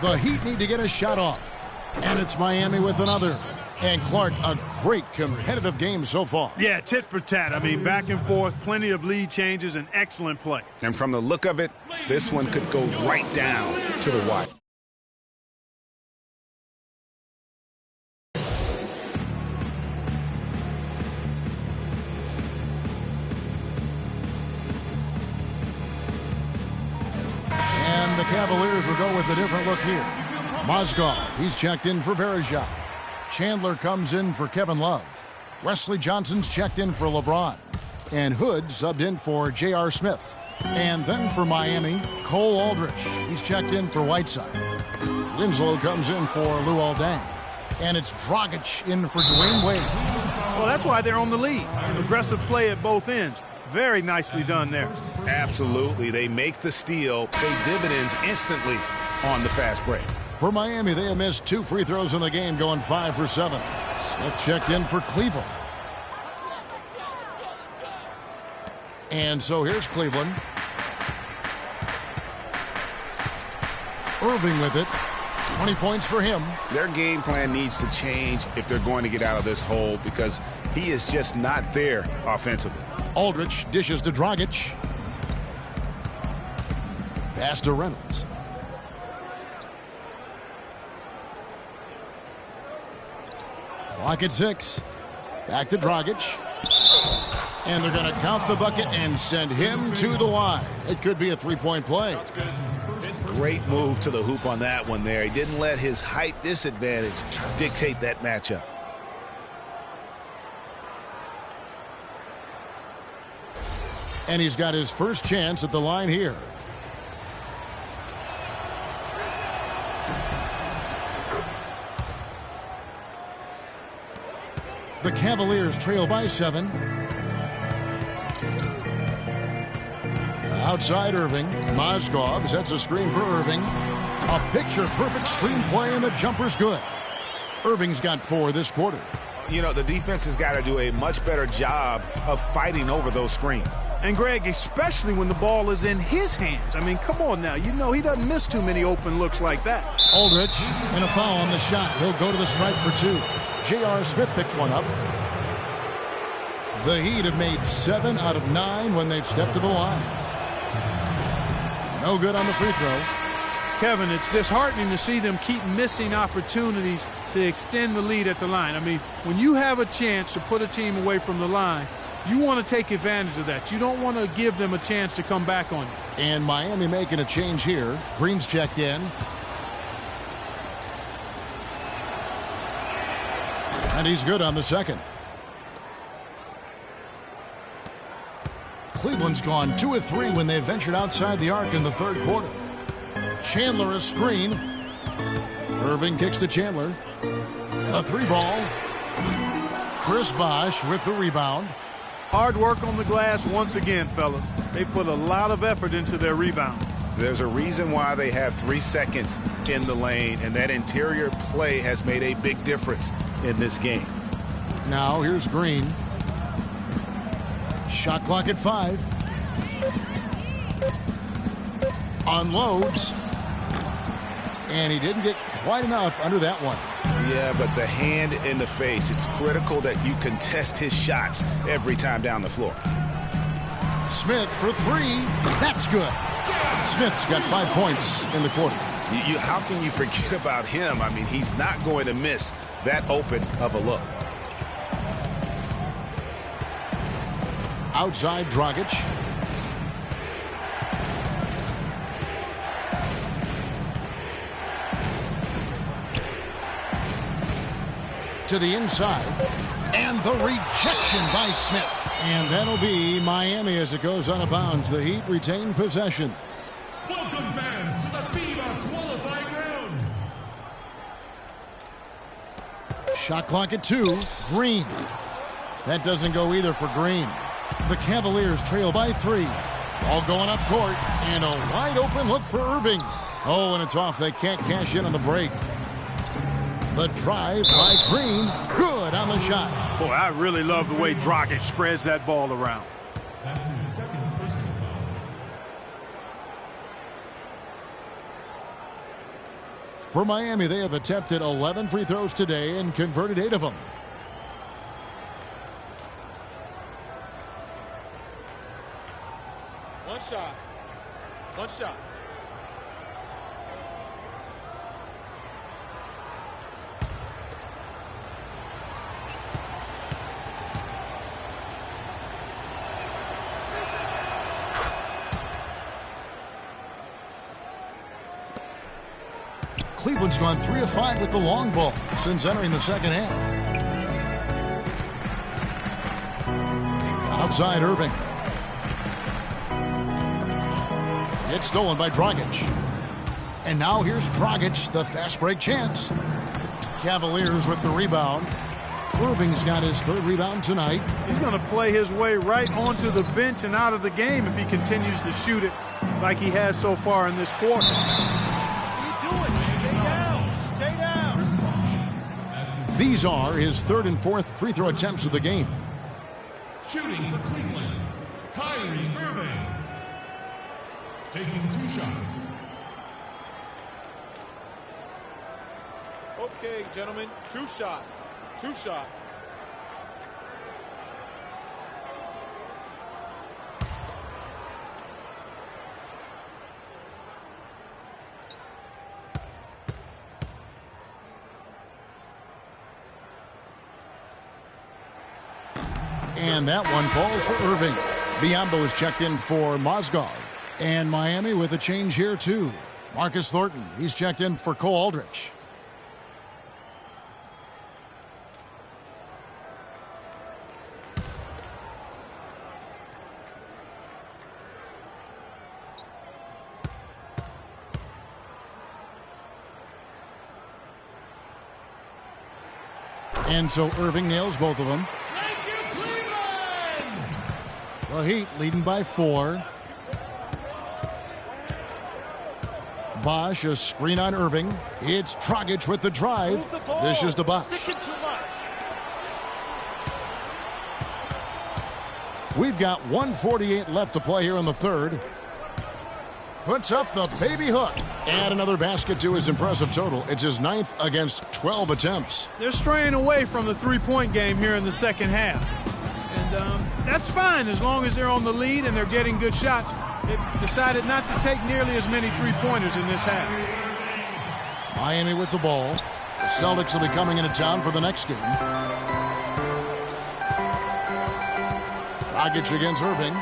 The Heat need to get a shot off. And it's Miami with another. And Clark, a great competitive game so far. Yeah, tit for tat. I mean, back and forth, plenty of lead changes, and excellent play. And from the look of it, this one could go right down to the wire. And the Cavaliers will go with a different look here. Mozgov, he's checked in for Verejao. Chandler comes in for Kevin Love. Wesley Johnson's checked in for LeBron. And Hood subbed in for J.R. Smith. And then for Miami, Cole Aldrich. He's checked in for Whiteside. Winslow comes in for Luol Deng. And it's Dragic in for Dwayne Wade. Well, that's why they're on the lead. Aggressive play at both ends. Very nicely done there. Absolutely. They make the steal, pay dividends instantly on the fast break. For Miami, they have missed 2 free throws in the game, going 5 for 7. Smith checked in for Cleveland. And so here's Cleveland. Irving with it. 20 points for him. Their game plan needs to change if they're going to get out of this hole because he is just not there offensively. Aldrich dishes to Dragic. Pass to Reynolds. Clock at 6. Back to Dragic. And they're going to count the bucket and send him to the line. It could be a 3-point play. Great move to the hoop on that one there. He didn't let his height disadvantage dictate that matchup. And he's got his first chance at the line here. The Cavaliers trail by 7. Outside Irving. Mozgov sets a screen for Irving. A picture-perfect screenplay, and the jumper's good. Irving's got 4 this quarter. You know, the defense has got to do a much better job of fighting over those screens. And, Greg, especially when the ball is in his hands. I mean, come on now. You know he doesn't miss too many open looks like that. Aldridge, and a foul on the shot. He'll go to the stripe for 2. J.R. Smith picks one up. The Heat have made 7 out of 9 when they've stepped to the line. No good on the free throw. Kevin, it's disheartening to see them keep missing opportunities to extend the lead at the line. I mean, when you have a chance to put a team away from the line, you want to take advantage of that. You don't want to give them a chance to come back on you. And Miami making a change here. Green's checked in. And he's good on the second. Cleveland's gone 2 of 3 when they ventured outside the arc in the third quarter. Chandler a screen. Irving kicks to Chandler. A 3-ball. Chris Bosh with the rebound. Hard work on the glass once again, fellas. They put a lot of effort into their rebound. There's a reason why they have 3 seconds in the lane, and that interior play has made a big difference in this game. Now here's Green. Shot clock at 5. Unloads. And he didn't get quite enough under that one. Yeah, but the hand in the face, it's critical that you contest his shots every time down the floor. Smith for 3. That's good. Smith's got 5 points in the quarter. How can you forget about him? I mean, he's not going to miss that open of a look. Outside Dragic. To the inside. And the rejection by Smith. And that'll be Miami as it goes out of bounds. The Heat retain possession. Welcome, fans, to the FIBA qualifying round. Shot clock at 2. Green. That doesn't go either for Green. The Cavaliers trail by 3. Ball going up court. And a wide open look for Irving. Oh, and it's off. They can't cash in on the break. The drive by Green. Good on the shot. Boy, I really love the way Dragic spreads that ball around. That's his second personal foul. For Miami, they have attempted 11 free throws today and converted 8 of them. One shot. One shot. Cleveland's gone 3 of 5 with the long ball since entering the second half. Outside Irving. It's stolen by Dragic. And now here's Dragic, the fast break chance. Cavaliers with the rebound. Irving's got his 3rd rebound tonight. He's going to play his way right onto the bench and out of the game if he continues to shoot it like he has so far in this quarter. These are his 3rd and 4th free throw attempts of the game. Shooting for Cleveland, Kyrie Irving. Taking 2 shots. Okay, gentlemen, 2 shots. 2 shots. And that one falls for Irving. Biyombo is checked in for Mozgov. And Miami with a change here, too. Marcus Thornton, he's checked in for Cole Aldrich. And so Irving nails both of them. Thank you, Cleveland! The Heat leading by 4. Bosch, a screen on Irving. It's Dragic with the drive. This is to Bosch. We've got 1:48 left to play here in the third. Puts up the baby hook. And another basket to his impressive total. It's his 9th against 12 attempts. They're straying away from the three-point game here in the second half. And that's fine as long as they're on the lead and they're getting good shots. They've decided not to take nearly as many three-pointers in this half. Miami with the ball. The Celtics will be coming into town for the next game. Dragic against Irving.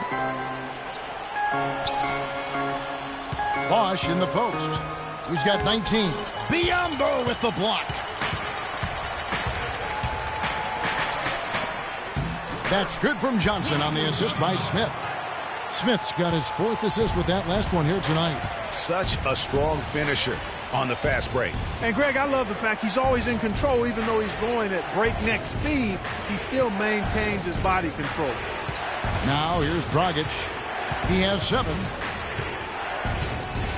Bosch in the post. He's got 19. Biyombo with the block. That's good from Johnson on the assist by Smith. Smith's got his 4th assist with that last one here tonight. Such a strong finisher on the fast break. And Greg, I love the fact he's always in control. Even though he's going at breakneck speed, he still maintains his body control. Now here's Dragic. He has 7.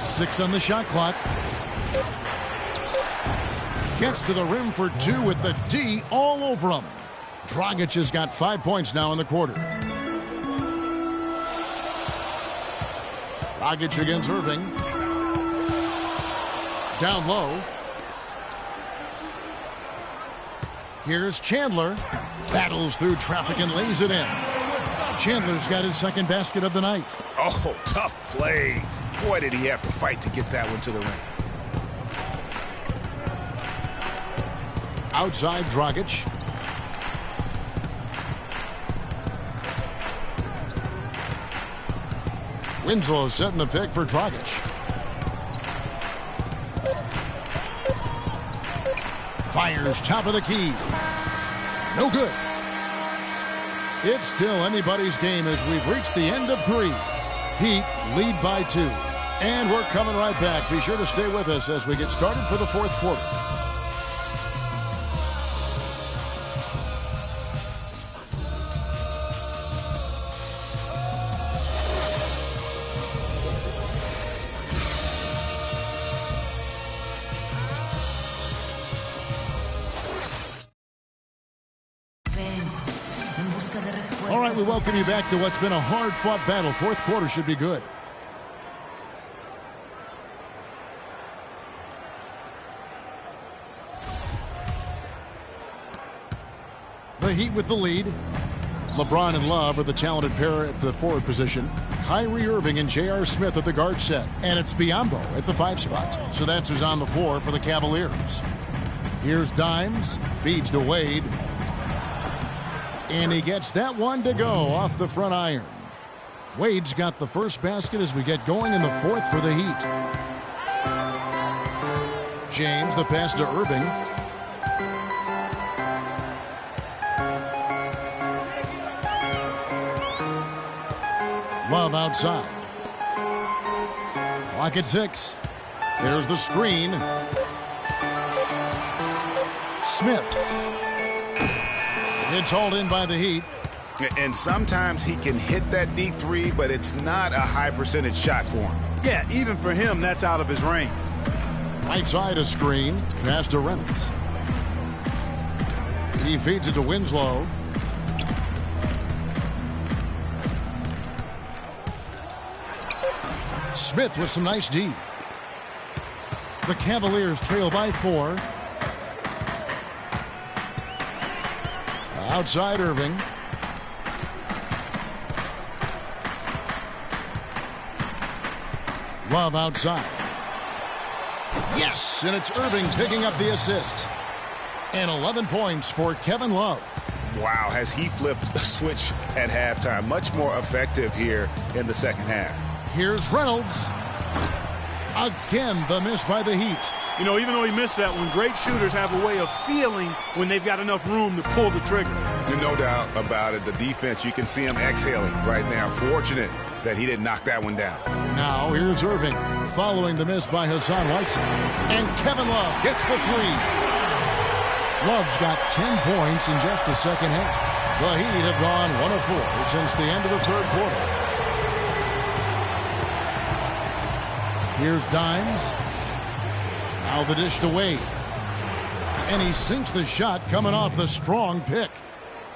6 on the shot clock. Gets to the rim for 2 with the D all over him. Dragic has got 5 points now in the quarter. Dragic against Irving. Down low. Here's Chandler. Battles through traffic and lays it in. Chandler's got his 2nd basket of the night. Oh, tough play. Boy, did he have to fight to get that one to the rim. Outside Dragic. Winslow setting the pick for Dragic. Fires top of the key. No good. It's still anybody's game as we've reached the end of 3. Heat lead by 2. And we're coming right back. Be sure to stay with us as we get started for the 4th quarter. All right, we welcome you back to what's been a hard-fought battle. 4th quarter should be good. The Heat with the lead. LeBron and Love are the talented pair at the forward position. Kyrie Irving and J.R. Smith at the guard set. And it's Biyombo at the 5 spot. So that's who's on the floor for the Cavaliers. Here's Dimes. Feeds to Wade. And he gets that one to go off the front iron. Wade's got the first basket as we get going in the 4th for the Heat. James, the pass to Irving. Love outside. Clock at 6. There's the screen. Smith. It's hauled in by the Heat. And sometimes he can hit that deep 3, but it's not a high percentage shot for him. Yeah, even for him, that's out of his range. Right side a screen. Pass to Reynolds. He feeds it to Winslow. Smith with some nice D. The Cavaliers trail by 4. Outside Irving. Love outside. Yes, and it's Irving picking up the assist. And 11 points for Kevin Love. Wow, has he flipped the switch at halftime. Much more effective here in the second half. Here's Reynolds. Again, the miss by the Heat. You know, even though he missed that one, great shooters have a way of feeling when they've got enough room to pull the trigger. No doubt about it. The defense, you can see him exhaling right now. Fortunate that he didn't knock that one down. Now here's Irving following the miss by Hassan Whiteside. And Kevin Love gets the 3. Love's got 10 points in just the second half. The Heat have gone 1 of 4 since the end of the third quarter. Here's Dimes. Now the dish to Wade. And he sinks the shot coming off the strong pick.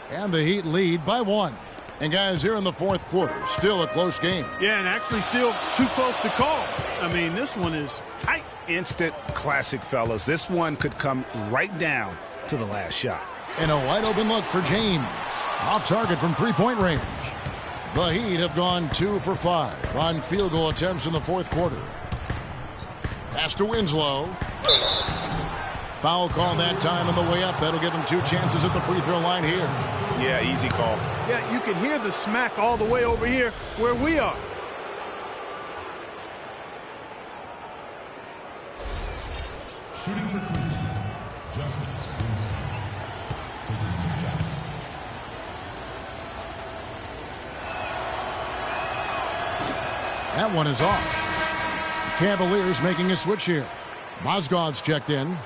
And the Heat lead by 1. And guys, here in the fourth quarter, still a close game. Yeah, and actually still too close to call. I mean, this one is tight. Instant classic, fellas. This one could come right down to the last shot. And a wide open look for James. Off target from three-point range. The Heat have gone 2 for 5 on field goal attempts in the fourth quarter. Pass to Winslow. Foul call that time on the way up. That'll give him 2 chances at the free throw line here. Yeah, easy call. Yeah, you can hear the smack all the way over here where we are. Shooting for Cleveland, Justice Winston. Taking 2 shots. That one is off. The Cavaliers making a switch here. Mozgov's checked in.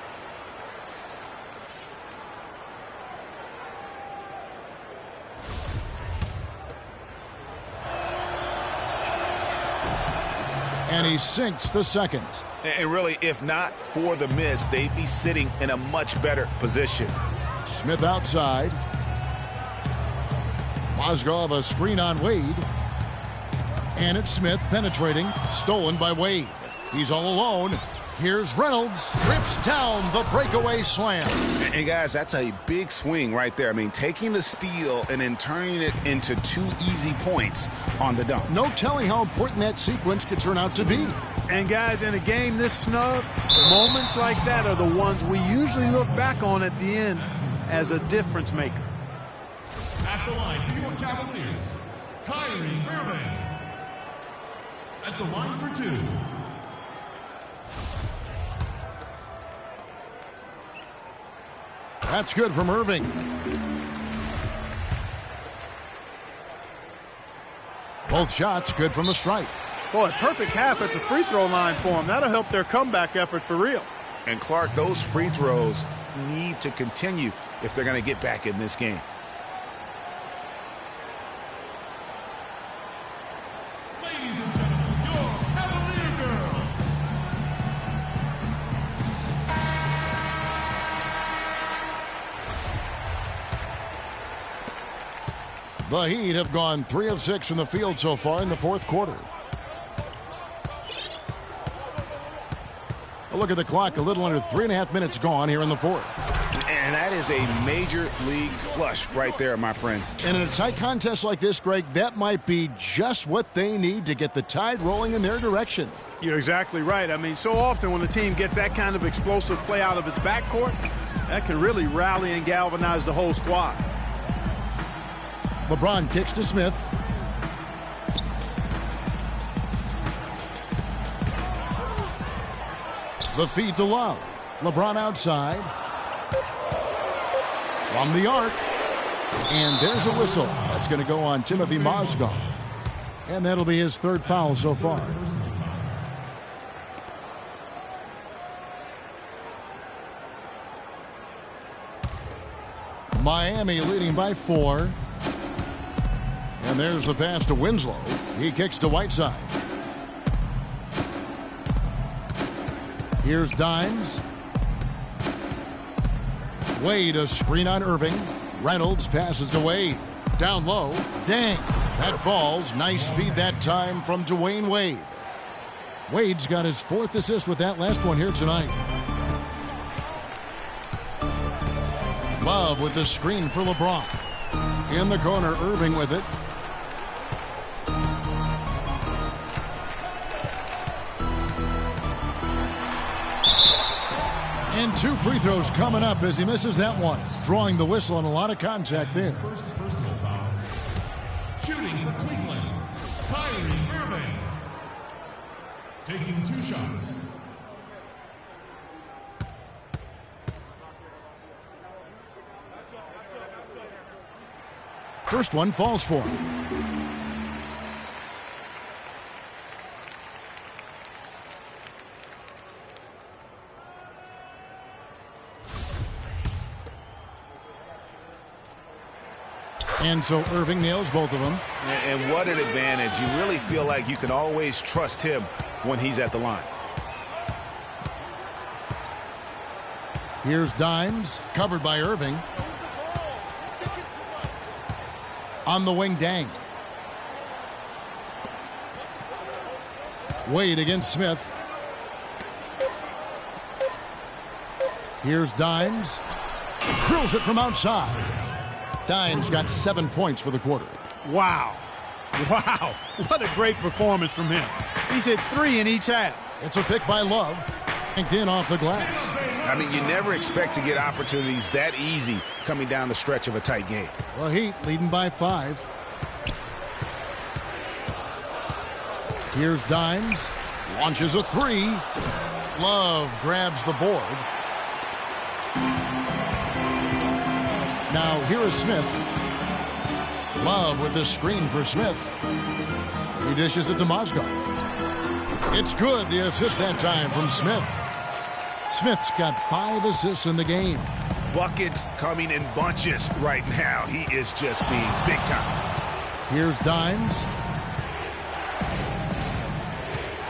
And he sinks the second. And really, if not for the miss, they'd be sitting in a much better position. Smith outside. Mozgov a screen on Wade. And it's Smith penetrating. Stolen by Wade. He's all alone. Here's Reynolds. Rips down the breakaway slam. And guys, that's a big swing right there. I mean, taking the steal and then turning it into 2 easy points on the dunk. No telling how important that sequence could turn out to be. And guys, in a game this snug, moments like that are the ones we usually look back on at the end as a difference maker. At the line for your Cavaliers, Kyrie Irving. At the line for 2. That's good from Irving. Both shots good from the strike. Boy, perfect half at the free throw line for them. That'll help their comeback effort for real. And Clark, those free throws need to continue if they're going to get back in this game. Ladies and gentlemen, your Cavalier girls. The Heat have gone 3 of 6 from the field so far in the fourth quarter. A look at the clock, a little under 3.5 minutes gone here in the fourth. And that is a major league flush right there, my friends. And in a tight contest like this, Greg, that might be just what they need to get the tide rolling in their direction. You're exactly right. I mean, so often when a team gets that kind of explosive play out of its backcourt, that can really rally and galvanize the whole squad. LeBron kicks to Smith. The feed to Love. LeBron outside. From the arc. And there's a whistle. That's going to go on Timothy Mozgov. And that'll be his 3rd foul so far. Miami leading by 4. And there's the pass to Winslow. He kicks to Whiteside. Here's Dimes. Wade a screen on Irving. Reynolds passes to Wade. Down low. Dang. That falls. Nice feed that time from Dwayne Wade. Wade's got his 4th assist with that last one here tonight. Love with the screen for LeBron. In the corner, Irving with it. And 2 free throws coming up as he misses that one. Drawing the whistle and a lot of contact there. First personal foul. Shooting for Cleveland, Kyrie Irving. Taking 2 shots. First one falls for him. And so Irving nails both of them. And what an advantage. You really feel like you can always trust him when he's at the line. Here's Dimes, covered by Irving. On the wing, Dang. Wade against Smith. Here's Dimes. Drills it from outside. Dimes got 7 points for the quarter. Wow. Wow. What a great performance from him. He's hit 3 in each half. It's a pick by Love. Yanked in off the glass. I mean, you never expect to get opportunities that easy coming down the stretch of a tight game. The Heat leading by 5. Here's Dimes. Launches a 3. Love grabs the board. Now here is Smith. Love with the screen for Smith. He dishes it to Mozgov. It's good, the assist that time from Smith. Smith's got 5 assists in the game. Buckets coming in bunches right now. He is just being big time. Here's Dimes.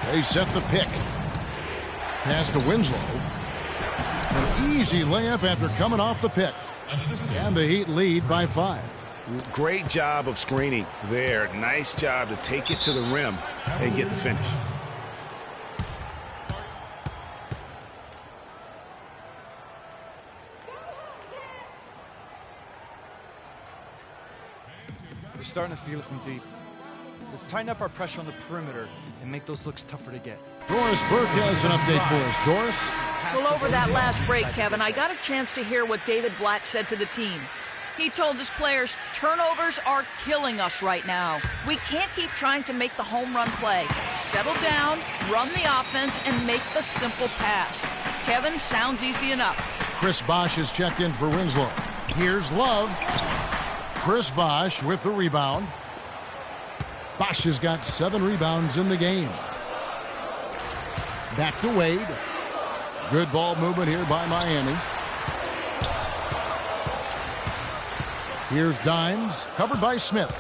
They set the pick. Pass to Winslow. An easy layup after coming off the pick. And the Heat lead by 5. Great job of screening there. Nice job to take it to the rim and get the finish. We're starting to feel it from deep. Let's tighten up our pressure on the perimeter and make those looks tougher to get. Doris Burke has an update for us. Doris? Well, over that last break, Kevin, I got a chance to hear what David Blatt said to the team. He told his players, turnovers are killing us right now. We can't keep trying to make the home run play. Settle down, run the offense, and make the simple pass. Kevin, sounds easy enough. Chris Bosh has checked in for Winslow. Here's Love. Chris Bosh with the rebound. Bosh has got 7 rebounds in the game. Back to Wade. Good ball movement here by Miami. Here's Dimes, covered by Smith.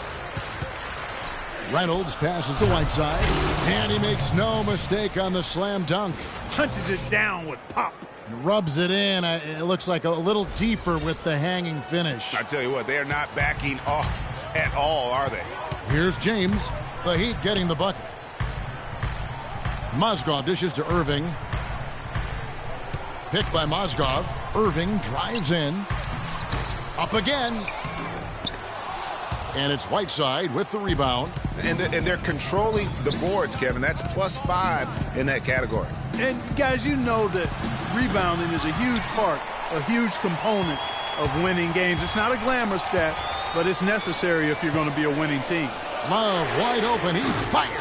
Reynolds passes to Whiteside, and he makes no mistake on the slam dunk. Punches it down with pop. And rubs it in. It looks like a little deeper with the hanging finish. I tell you what, they are not backing off at all, are they? Here's James, the Heat getting the bucket. Mozgov dishes to Irving. Picked by Mozgov. Irving drives in. Up again. And it's Whiteside with the rebound. And they're controlling the boards, Kevin. That's +5 in that category. And, guys, you know that rebounding is a huge part, a huge component of winning games. It's not a glamour stat, but it's necessary if you're going to be a winning team. Love wide open. He fires.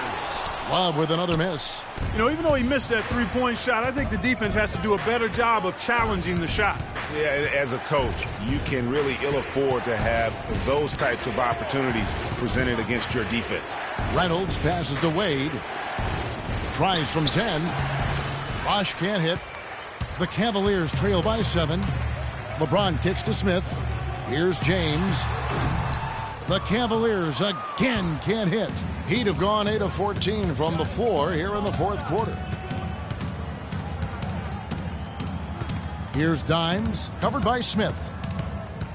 Love with another miss. You know, even though he missed that three-point shot, I think the defense has to do a better job of challenging the shot. Yeah, as a coach, you can really ill afford to have those types of opportunities presented against your defense. Reynolds passes to Wade. Tries from 10. Bosh can't hit. The Cavaliers trail by 7. LeBron kicks to Smith. Here's James. The Cavaliers again can't hit. Heat have gone 8 of 14 from the floor here in the fourth quarter. Here's Dimes, covered by Smith.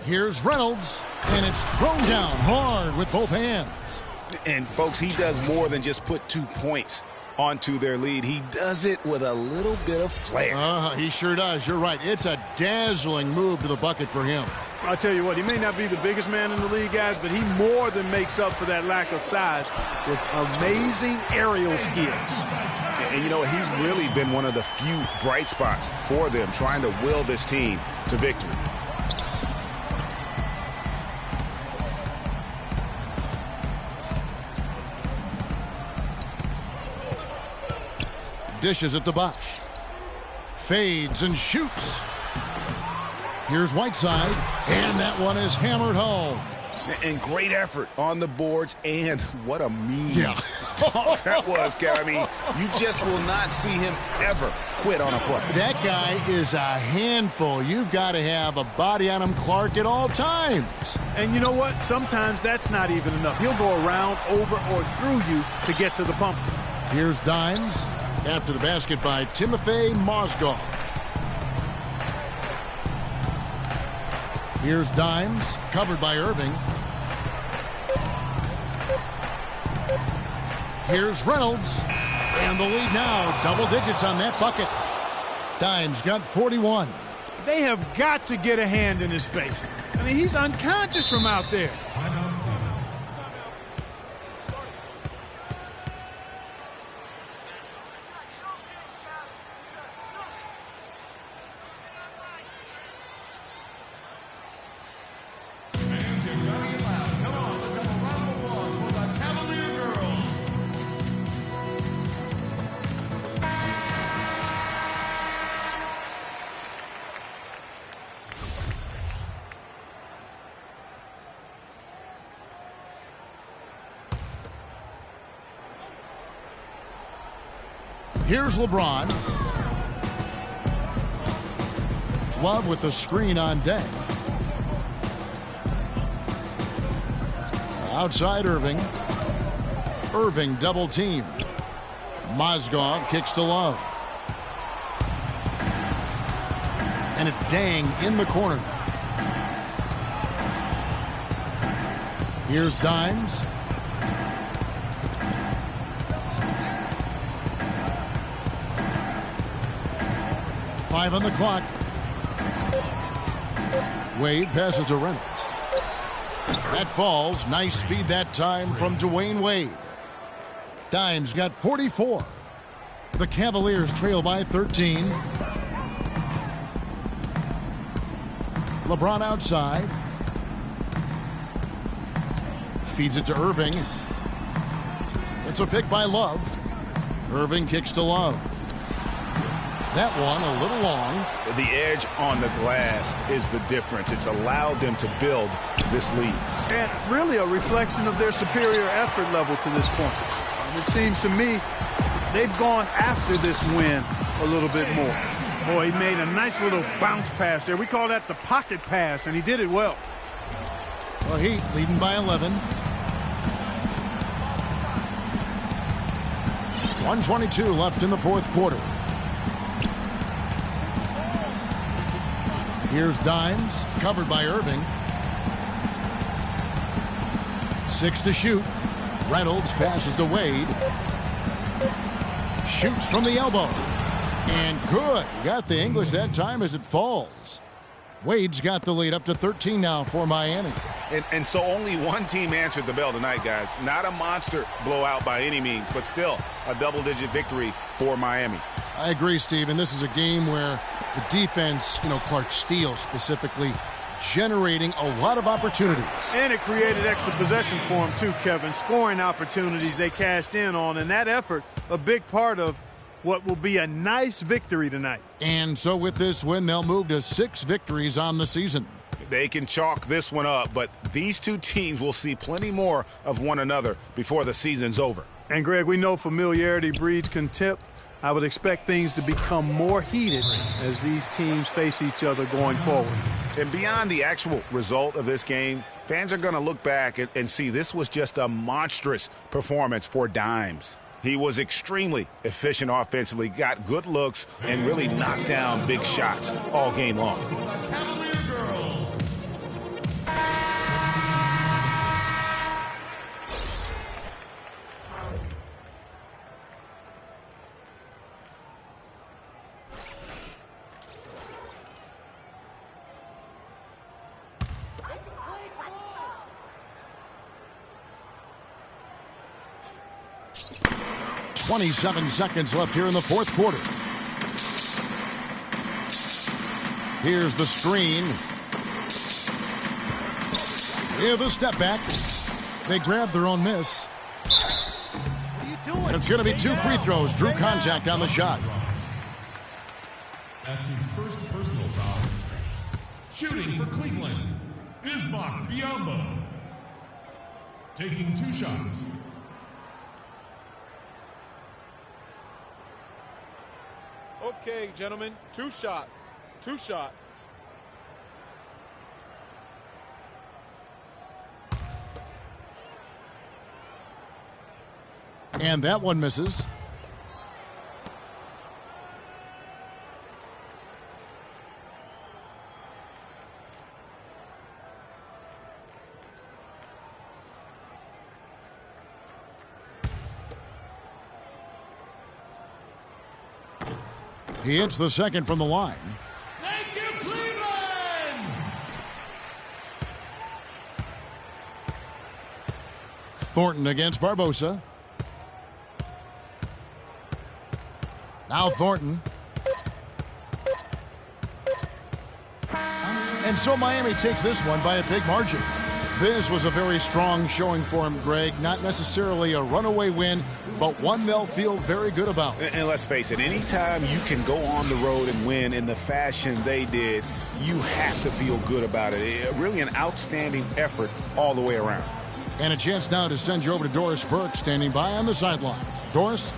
Here's Reynolds, and it's thrown down hard with both hands. And, folks, he does more than just put 2 points onto their lead. He does it with a little bit of flair. He sure does. You're right. It's a dazzling move to the bucket for him. I'll tell you what, he may not be the biggest man in the league, guys, but he more than makes up for that lack of size with amazing aerial skills. And you know, he's really been one of the few bright spots for them, trying to will this team to victory. Dishes it to Bosh. Fades and shoots. Here's Whiteside, and that one is hammered home. And great effort on the boards, and what a mean talk that was, Kev. I mean, you just will not see him ever quit on a play. That guy is a handful. You've got to have a body on him, Clark, at all times. And you know what? Sometimes that's not even enough. He'll go around, over, or through you to get to the pumpkin. Here's Dimes after the basket by Timofey Mozgov. Here's Dimes, covered by Irving. Here's Reynolds. And the lead now, double digits on that bucket. Dimes got 41. They have got to get a hand in his face. I mean, he's unconscious from out there. Fans, you gotta get loud. Come on, let's have a round of applause for the Cavalier girls. Here's LeBron. Love with the screen on deck. Outside Irving. Irving double team. Mozgov kicks to Love. And it's Dang in the corner. Here's Dimes. Five on the clock. Wade passes to Reynolds. That falls. Nice feed that time from Dwayne Wade. Dimes got 44. The Cavaliers trail by 13. LeBron outside. Feeds it to Irving. It's a pick by Love. Irving kicks to Love. That one a little long. The edge on the glass is the difference. It's allowed them to build this lead. And really a reflection of their superior effort level to this point. It seems to me they've gone after this win a little bit more. Boy, he made a nice little bounce pass there. We call that the pocket pass, and he did it well. Well, Heat leading by 11. 1:22 left in the fourth quarter. Here's Dimes, covered by Irving. 6 to shoot. Reynolds passes to Wade. Shoots from the elbow. And good. Got the English that time as it falls. Wade's got the lead up to 13 now for Miami. And so only one team answered the bell tonight, guys. Not a monster blowout by any means, but still a double-digit victory for Miami. I agree, Steve. And this is a game where the defense, Clark Steele specifically, generating a lot of opportunities. And it created extra possessions for him too, Kevin. Scoring opportunities they cashed in on, and that effort, a big part of what will be a nice victory tonight. And so with this win, they'll move to 6 victories on the season. They can chalk this one up, but these two teams will see plenty more of one another before the season's over. And, Greg, we know familiarity breeds contempt. I would expect things to become more heated as these teams face each other going forward. And beyond the actual result of this game, fans are going to look back and see this was just a monstrous performance for Dimes. He was extremely efficient offensively, got good looks, and really knocked down big shots all game long. Cavalier girls. 27 seconds left here in the fourth quarter. Here's the screen. Yeah, the step back. They grabbed their own miss. And it's going to be 2 free throws. Drew contact on the shot. That's his first personal foul. Shooting for Cleveland, Ismael Biyombo. taking 2 shots. Okay, gentlemen, 2 shots. 2 shots. And that one misses. He hits the second from the line. Thank you, Cleveland! Thornton against Barbosa. Now Thornton. And so Miami takes this one by a big margin. This was a very strong showing for him, Greg. Not necessarily a runaway win, but one they'll feel very good about. And let's face it, anytime you can go on the road and win in the fashion they did, you have to feel good about it. Really an outstanding effort all the way around. And a chance now to send you over to Doris Burke, standing by on the sideline. Doris?